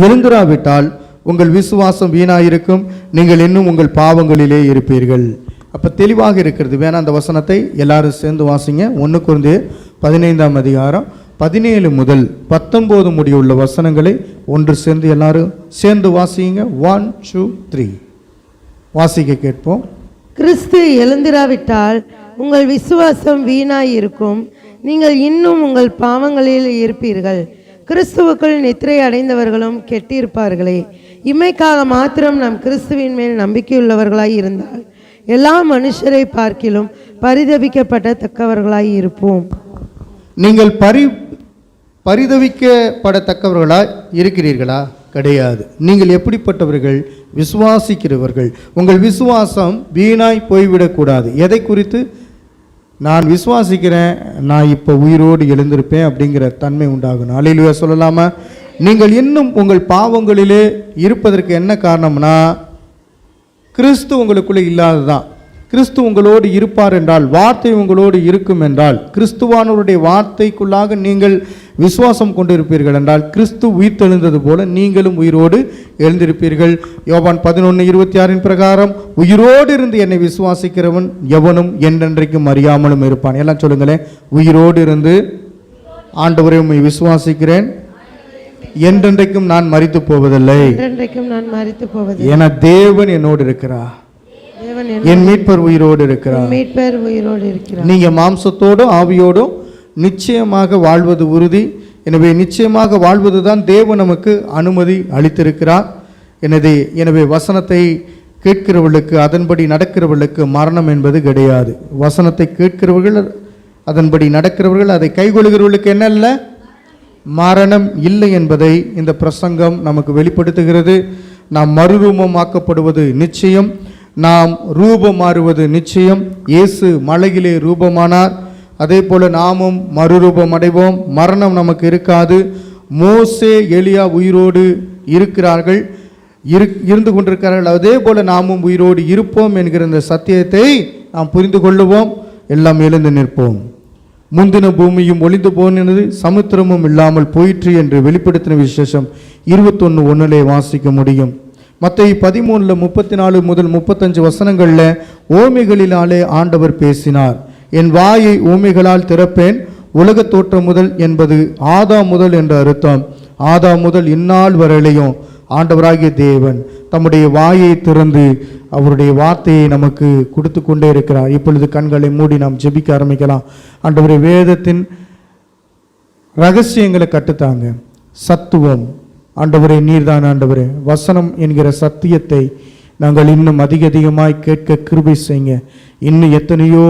எழுந்திராவிட்டால் உங்கள் விசுவாசம் வீணாயிருக்கும், நீங்கள் இன்னும் உங்கள் பாவங்களிலே இருப்பீர்கள். அப்போ தெளிவாக இருக்கிறது. வேணா அந்த வசனத்தை எல்லாரும் சேர்ந்து வாசிங்க. 1 கொரிந்தியர் 15ஆம் அதிகாரம் 17 முதல் 19 முடியுள்ள வசனங்களை ஒன்று சேர்ந்து எல்லாரும் சேர்ந்து வாசிங்க. 1 2 3 வாசிக்க கேட்போம். கிறிஸ்து எழுந்திராவிட்டால் உங்கள் விசுவாசம் வீணாய் இருக்கும், நீங்கள் இன்னும் உங்கள் பாவங்களில் இருப்பீர்கள். கிறிஸ்துவுக்குள் நித்திரை அடைந்தவர்களும் கெட்டிருப்பார்களே. இம்மைக்காக மாத்திரம் நாம் கிறிஸ்துவின் மேல் நம்பிக்கையுள்ளவர்களாய் இருந்தால் எல்லா மனுஷரை பார்க்கிலும் பரிதபிக்கப்படத்தக்கவர்களாய் இருப்போம். நீங்கள் பரிதவிக்கப்படத்தக்கவர்களாய் இருக்கிறீர்களா? கிடையாது. நீங்கள் எப்படிப்பட்டவர்கள்? விசுவாசிக்கிறவர்கள். உங்கள் விசுவாசம் வீணாய் போய்விடக்கூடாது. எதை குறித்து? நான் விசுவாசிக்கிறேன், நான் இப்போ உயிரோடு எழுந்திருப்பேன் அப்படிங்கிற தன்மை உண்டாகணும். அல்லேலூயா சொல்லலாமா? நீங்கள் இன்னும் உங்கள் பாவங்களிலே இருப்பதற்கு என்ன காரணம்னா, கிறிஸ்து உங்களுக்குள்ளே இல்லாததான். கிறிஸ்து உங்களோடு இருப்பார் என்றால், வார்த்தை உங்களோடு இருக்கும் என்றால், கிறிஸ்துவானவருடைய வார்த்தைக்குள்ளாக நீங்கள் விசுவாசம் கொண்டிருப்பீர்கள் என்றால், கிறிஸ்து உயிர்த்தெழுந்தது போல நீங்களும் உயிரோடு எழுந்திருப்பீர்கள். யோவான் 11:26 பிரகாரம், உயிரோடு இருந்து என்னை விசுவாசிக்கிறவன் எவனும் என்றென்றைக்கும் அறியாமலும் இருப்பான். எல்லாம் சொல்லுங்களேன், உயிரோடு இருந்து ஆண்டவரை உம்மை விசுவாசிக்கிறேன், என்றென்றைக்கும் நான் மரித்து போவதில்லை. என தேவன் என்னோடு இருக்கிறார், என் மீட்பர் உயிரோடு இருக்கிறார். நீங்க மாம்சத்தோடும் ஆவியோடும் நிச்சயமாக வாழ்வது உறுதி. எனவே நிச்சயமாக வாழ்வதுதான் தேவன் நமக்கு அனுமதி அளித்திருக்கிறார். எனவே வசனத்தை கேட்கிறவர்களுக்கு, அதன்படி நடக்கிறவர்களுக்கு மரணம் என்பது கிடையாது. வசனத்தை கேட்கிறவர்கள், அதன்படி நடக்கிறவர்கள், அதை கைகொள்கிறவர்களுக்கு என்ன இல்லை? மரணம் இல்லை என்பதை இந்த பிரசங்கம் நமக்கு வெளிப்படுத்துகிறது. நாம் மறுரூபமாக்கப்படுவது நிச்சயம், நாம் ரூபம் மாறுவது நிச்சயம். இயேசு மலையிலே ரூபமானார், அதே போல நாமும் மறுரூபம் அடைவோம். மரணம் நமக்கு இருக்காது. மோசே எலியா உயிரோடு இருக்கிறார்கள், இருந்து கொண்டிருக்கிறார்கள். அதே போல நாமும் உயிரோடு இருப்போம் என்கிற இந்த சத்தியத்தை நாம் புரிந்து கொள்ளுவோம். எல்லாம் எழுந்து நிற்போம். முந்தின பூமியும் ஒளிந்து போனது, சமுத்திரமும் இல்லாமல் போயிற்று என்று வெளிப்படுத்தின விசேஷம் 21:1 வாசிக்க முடியும். மத்தேயு 13:34 முதல் 35 வசனங்களில் ஓமைகளினாலே ஆண்டவர் பேசினார். என் வாயை ஓமைகளால் திறப்பேன், உலக தோற்றம் முதல் என்பது ஆதாம் முதல் என்ற அர்த்தம். ஆதாம் முதல் இந்நாள் வரையிலையும் ஆண்டவராகிய தேவன் தம்முடைய வாயை திறந்து அவருடைய வார்த்தையை நமக்கு கொடுத்து கொண்டே இருக்கிறார். இப்பொழுது கண்களை மூடி நாம் ஜெபிக்க ஆரம்பிக்கலாம். ஆண்டவரே, வேதத்தின் ரகசியங்களை கட்டுத்தாங்க. சத்துவம் ஆண்டவரே, நீர்தான் ஆண்டவரே. வசனம் என்கிற சத்தியத்தை நாங்கள் இன்னும் அதிகமாய் கேட்க கிருபை செய்யுங்க. இன்னும் எத்தனையோ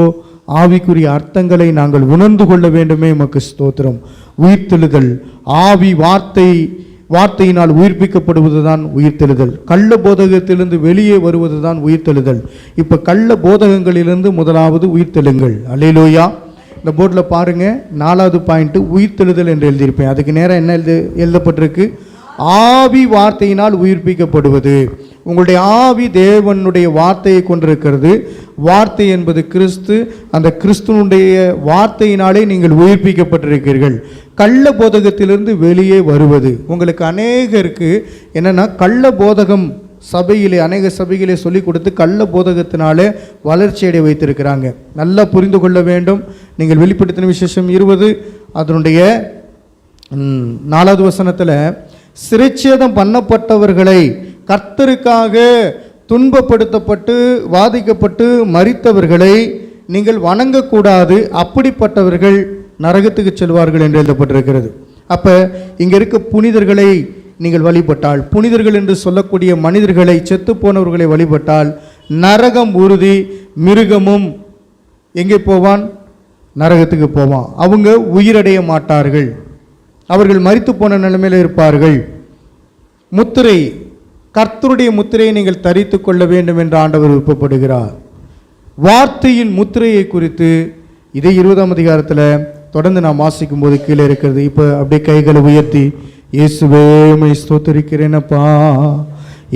ஆவிக்குரிய அர்த்தங்களை நாங்கள் உணர்ந்து கொள்ள வேண்டுமே. உமக்கு ஸ்தோத்திரம். உயிர்த்தெழுதல், ஆவி வார்த்தையினால் உயிர்ப்பிக்கப்படுவதுதான் உயிர்த்தெழுதல். கள்ள போதகத்திலிருந்து வெளியே வருவதுதான் உயிர்த்தெழுதல். இப்போ கள்ள போதகங்களிலிருந்து முதலாவது உயிர்த்தெழுங்கள். அல்லேலூயா. இந்த போர்டில் பாருங்க, 4வது பாயிண்ட் உயிர்த்தெழுதல் என்று எழுதியிருப்பேன். அதுக்கு நேரம் என்ன எழுதப்பட்டிருக்கு? ஆவி வார்த்தையினால் உயிர்ப்பிக்கப்படுவது. உங்களுடைய ஆவி தேவனுடைய வார்த்தையை கொண்டிருக்கிறது. வார்த்தை என்பது கிறிஸ்து. அந்த கிறிஸ்துவனுடைய வார்த்தையினாலே நீங்கள் உயிர்ப்பிக்கப்பட்டிருக்கிறீர்கள். கள்ள போதகத்திலிருந்து வெளியே வருவது. உங்களுக்கு அநேகருக்கு என்னன்னா, கள்ள போதகம் சபையிலே, அநேக சபையிலே சொல்லிக் கொடுத்து கள்ள போதகத்தினாலே வளர்ச்சியடை வைத்திருக்கிறாங்க. நல்லா புரிந்து கொள்ள வேண்டும். நீங்கள் வெளிப்படுத்தின விசேஷம் 20 அதனுடைய 4வது வசனத்தில், சிறைச்சேதம் பண்ணப்பட்டவர்களை, கர்த்தருக்காக துன்பப்படுத்தப்பட்டு வாதிக்கப்பட்டு மரித்தவர்களை நீங்கள் வணங்கக்கூடாது, அப்படிப்பட்டவர்கள் நரகத்துக்கு செல்வார்கள் என்று எழுதப்பட்டிருக்கிறது. அப்போ இங்கே இருக்க புனிதர்களை நீங்கள் வழிபட்டால், புனிதர்கள் என்று சொல்லக்கூடிய மனிதர்களை, செத்து போனவர்களை வழிபட்டால் நரகம் உறுதி. மிருகமும் எங்கே போவான்? நரகத்துக்கு போவான். அவங்க உயிரடைய மாட்டார்கள். அவர்கள் மரித்து போன நிலைமையில் இருப்பார்கள். முத்திரை, கர்த்தருடைய முத்திரையை நீங்கள் தரித்து கொள்ள வேண்டும் என்று ஆண்டவர் விருப்பப்படுகிறார். வார்த்தையின் முத்திரையை குறித்து இதே 20ஆம் அதிகாரத்தில் தொடர்ந்து நாம் வாசிக்கும் போது கீழே இருக்கிறது. இப்போ அப்படியே கைகளை உயர்த்தி, இயேசுவே உம்மை ஸ்தோத்திரிக்கிறேனப்பா,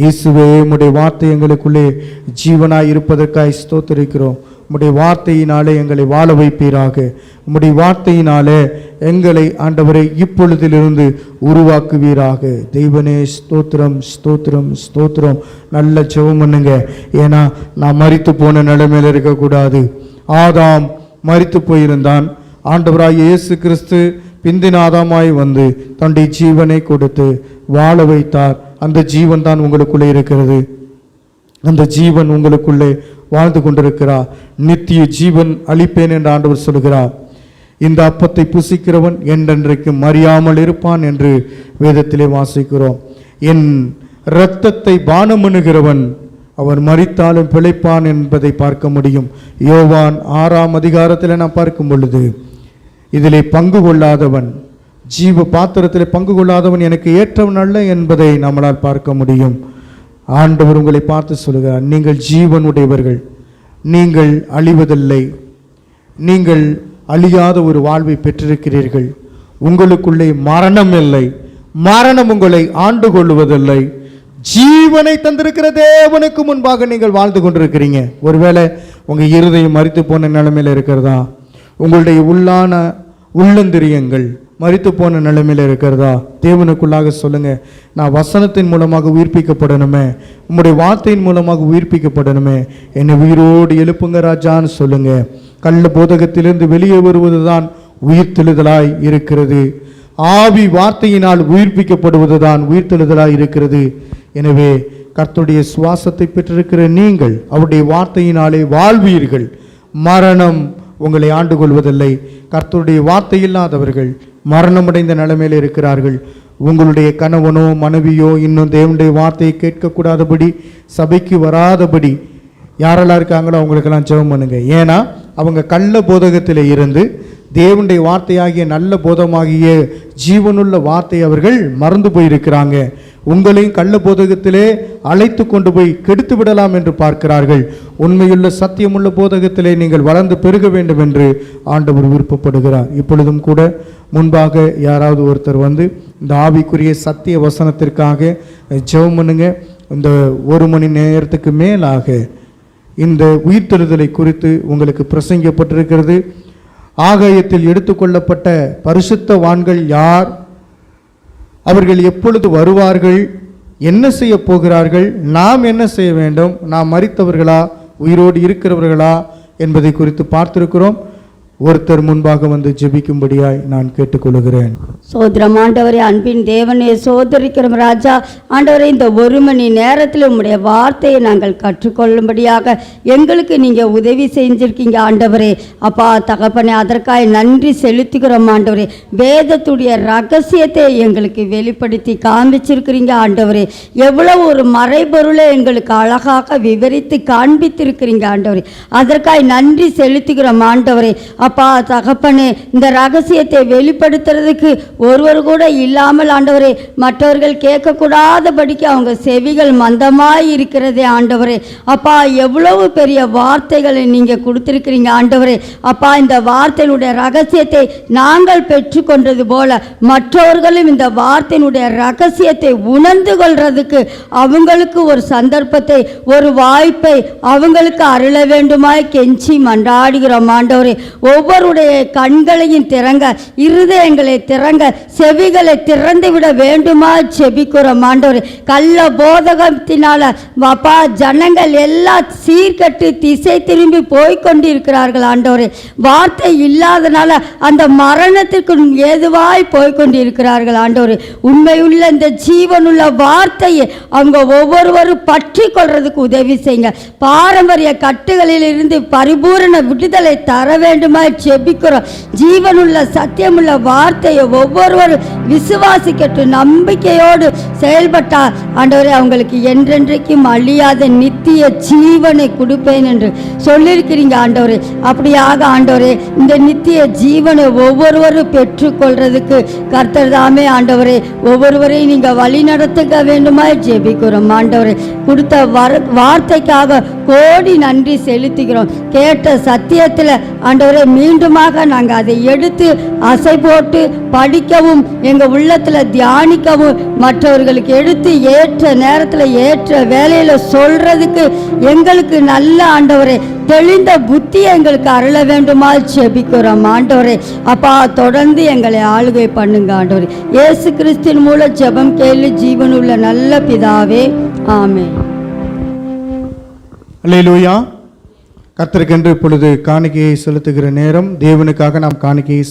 இயேசுவே உம்முடைய வார்த்தை எங்களுக்குள்ளே ஜீவனாய் இருப்பதற்காய் ஸ்தோத்திரிக்கிறோம். உம்முடைய வார்த்தையினாலே எங்களை வாழ வைப்பீராக. உம்முடைய வார்த்தையினாலே எங்களை ஆண்டவரை இப்பொழுதிலிருந்து உருவாக்குவீராக. தெய்வனே ஸ்தோத்திரம், ஸ்தோத்திரம், ஸ்தோத்திரம். நல்ல ஜெபம் பண்ணுங்க. ஏன்னா நான் மரித்து போன நிலைமையில் இருக்கக்கூடாது. ஆதாம் மரித்து போயிருந்தான். ஆண்டவராய் இயேசு கிறிஸ்து பிந்தின ஆதாமாய் வந்து தன்னுடைய ஜீவனை கொடுத்து வாழ வைத்தார். அந்த ஜீவன் தான் உங்களுக்குள்ளே இருக்கிறது. அந்த ஜீவன் உங்களுக்குள்ளே வாழ்ந்து கொண்டிருக்கிறார். நித்திய ஜீவன் அளிப்பேன் என்று ஆண்டவர் சொல்கிறார். இந்த அப்பத்தை புசிக்கிறவன் என்றென்றைக்கு மறியாமல் இருப்பான் என்று வேதத்திலே வாசிக்கிறோம். என் இரத்தத்தை பானம் பண்ணுகிறவன் அவன் மரித்தாலும் பிழைப்பான் என்பதை பார்க்க முடியும். யோவான் 6ஆம் அதிகாரத்தில் நாம் பார்க்கும் பொழுது, இதிலே பங்கு கொள்ளாதவன், ஜீவ பாத்திரத்தில் பங்கு கொள்ளாதவன் எனக்கு ஏற்றவன் அல்ல என்பதை நம்மளால் பார்க்க முடியும். ஆண்டவர் உங்களை பார்த்து சொல்கிறார், நீங்கள் ஜீவனுடையவர்கள், நீங்கள் அழிவதில்லை, நீங்கள் அழியாத ஒரு வாழ்வை பெற்றிருக்கிறீர்கள். உங்களுக்குள்ளே மரணம் இல்லை, மரணம் உங்களை ஆண்டு கொள்வதில்லை. ஜீவனை தந்திருக்கிற தேவனுக்கு முன்பாக நீங்கள் வாழ்ந்து கொண்டிருக்கிறீங்க. ஒருவேளை உங்க இருதயம் மரித்து போன நிலைமையில இருக்கிறதா? உங்களுடைய உள்ளந்திரியங்கள் மரித்து போன நிலைமையில் இருக்கிறதா? தேவனுக்குள்ளாக சொல்லுங்க, நான் வசனத்தின் மூலமாக உயிர்ப்பிக்கப்படணுமே, உம்முடைய வார்த்தையின் மூலமாக உயிர்ப்பிக்கப்படணுமே, என்னை உயிரோடு எழுப்புங்க ராஜான்னு சொல்லுங்க. கள்ள போதகத்திலிருந்து வெளியே வருவதுதான் உயிர்த்தெழுதலாய் இருக்கிறது. ஆவி வார்த்தையினால் உயிர்ப்பிக்கப்படுவதுதான் உயிர்த்தெழுதலாய் இருக்கிறது. எனவே கர்த்தருடைய சுவாசத்தை பெற்றிருக்கிற நீங்கள் அவருடைய வார்த்தையினாலே வாழ்வீர்கள். மரணம் உங்களை ஆண்டு கொள்வதில்லை. கர்த்தருடைய வார்த்தை இல்லாதவர்கள் மரணமடைந்த நிலைமையில் இருக்கிறார்கள். உங்களுடைய கணவனோ மனைவியோ இன்னும் தேவனுடைய வார்த்தையை கேட்கக்கூடாதபடி, சபைக்கு வராதபடி யாரெல்லாம் இருக்காங்களோ அவங்களுக்கெல்லாம் ஜெபம் பண்ணுங்க. ஏன்னா அவங்க கள்ள போதகத்தில் இருந்து தேவனுடைய வார்த்தையாகிய நல்ல போதமாகிய ஜீவனுள்ள வார்த்தை அவர்கள் மறந்து போயிருக்கிறாங்க. உங்களையும் கள்ள போதகத்திலே அழைத்து கொண்டு போய் கெடுத்து விடலாம் என்று பார்க்கிறார்கள். உண்மையுள்ள சத்தியமுள்ள போதகத்திலே நீங்கள் வளர்ந்து பெருக வேண்டும் என்று ஆண்டவர் விருப்பப்படுகிறார். இப்பொழுதும் கூட முன்பாக யாராவது ஒருத்தர் வந்து இந்த ஆவிக்குரிய சத்திய வசனத்திற்காக ஜெபம் பண்ணுங்க. இந்த 1 மணி நேரத்துக்கு மேலாக இந்த உயிர்த்தெழுதலை குறித்து உங்களுக்கு பிரசங்கப்பட்டிருக்கிறது. ஆகாயத்தில் எடுத்துக்கொள்ளப்பட்ட பரிசுத்தவான்கள் யார்? அவர்கள் எப்பொழுது வருவார்கள்? என்ன செய்ய போகிறார்கள்? நாம் என்ன செய்ய வேண்டும்? நாம் மரித்தவர்களா உயிரோடு இருக்கிறவர்களா என்பதை குறித்து பார்த்திருக்கிறோம். ஒருத்தர் முன்பாக வந்து ஜெபிக்கும்படியாய் நான் கேட்டுக்கொள்கிறேன். சோதரம் ஆண்டவரே, அன்பின் தேவனே, சோதரிக்கிறோம் ராஜா. ஆண்டவரே, இந்த 1 மணி நேரத்தில் உம்முடைய வார்த்தையை நாங்கள் கற்றுக்கொள்ளும்படியாக எங்களுக்கு நீங்கள் உதவி செஞ்சிருக்கீங்க ஆண்டவரே. அப்பா தகப்பனே, அதற்காக நன்றி செலுத்துகிறோம் ஆண்டவரே. வேதத்துடைய ரகசியத்தை எங்களுக்கு வெளிப்படுத்தி காண்பிச்சிருக்கிறீங்க ஆண்டவரே. எவ்வளவு ஒரு மறைபொருளை எங்களுக்கு அழகாக விவரித்து காண்பித்திருக்கிறீங்க ஆண்டவரே. அதற்காக நன்றி செலுத்துகிறோம் ஆண்டவரே. அப்பா தகப்பனே, இந்த ரகசியத்தை வெளிப்படுத்துறதுக்கு ஒருவர் கூட இல்லாமல் ஆண்டவரே, மற்றவர்கள் கேட்கக்கூடாதபடிக்கு அவங்க செவிகள் மந்தமாய் இருக்கிறதே ஆண்டவரே. அப்பா எவ்வளவு பெரிய வார்த்தைகளை நீங்கள் கொடுத்துருக்கிறீங்க ஆண்டவரே. அப்பா இந்த வார்த்தையினுடைய ரகசியத்தை நாங்கள் பெற்றுக்கொண்டது போல மற்றவர்களும் இந்த வார்த்தையினுடைய ரகசியத்தை உணர்ந்து கொள்றதுக்கு அவங்களுக்கு ஒரு சந்தர்ப்பத்தை, ஒரு வாய்ப்பை அவங்களுக்கு அருள வேண்டுமாய் கெஞ்சி மன்றாடுகிறோம் ஆண்டவரே. ஒவ்வொருடைய கண்களையும் திறங்க, இருதயங்களை திறங்க, செவிகளை திறந்து விட வேண்டுமா செபிக்கிறோம் ஆண்டவரே. கள்ள போதகத்தினால அப்பா ஜனங்கள் எல்லாம் சீர்கட்டு திசை திரும்பி போய்கொண்டிருக்கிறார்கள் ஆண்டவரே. வார்த்தை இல்லாதனால அந்த மரணத்திற்கு ஏதுவாய் போய்கொண்டிருக்கிறார்கள் ஆண்டவரே. உண்மையுள்ள இந்த ஜீவனுள்ள வார்த்தையை அவங்க ஒவ்வொருவரும் பற்றி கொள்றதுக்கு உதவி செய்யுங்க. பாரம்பரிய கட்டுகளில் இருந்து பரிபூரண விடுதலை தர வேண்டுமா செபிக்கிறோம். ஜீவனுள்ள சத்தியமுள்ள வார்த்தையை ஒவ்வொருவரும் விசுவாசிக்கட்டு, நம்பிக்கையோடு செயல்பட்டால் ஆண்டவரே அவங்களுக்கு என்றென்றைக்கும் அழியாத நித்திய ஜீவனை கொடுப்பேன் என்று சொல்லியிருக்கிறீங்க ஆண்டவரே. அப்படியாக ஆண்டவரே, இந்த நித்திய ஜீவனை ஒவ்வொருவரும் பெற்றுக்கொள்றதுக்கு கர்த்தர் தாமே ஆண்டவரே ஒவ்வொருவரையும் நீங்கள் வழி நடத்துக்க வேண்டுமா ஜெபிக்கிறோம் ஆண்டவரே. கொடுத்த வார்த்தைக்காக கோடி நன்றி செலுத்துகிறோம். கேட்ட சத்தியத்தில் ஆண்டவரே மீண்டுமாக நாங்கள் அதை எடுத்து அசை போட்டு படிக்கவும், எங்கள் உள்ளத்தில் தியானிக்கவும், மற்றவர்களுக்கு எடுத்து ஏற்ற நேரத்தில் ஏற்ற வேலையில் சொல்றதுக்கு எங்களுக்கு நல்ல ஆண்டவரே தெளிந்த புத்தியை எங்களுக்கு அருள வேண்டுமா செபிக்கிறோம் ஆண்டவரே. அப்பா தொடர்ந்து எங்களை ஆளுகை பண்ணுங்க ஆண்டவரே. இயேசு கிறிஸ்துவின் மூலம் ஜெபம் கேளு ஜீவனுள்ள நல்ல பிதாவே, ஆமென். அல்லேலூயா. கர்த்தருக்கென்று இப்பொழுது காணிக்கையை செலுத்துகிற நேரம். தேவனுக்காக நாம் காணிக்கையை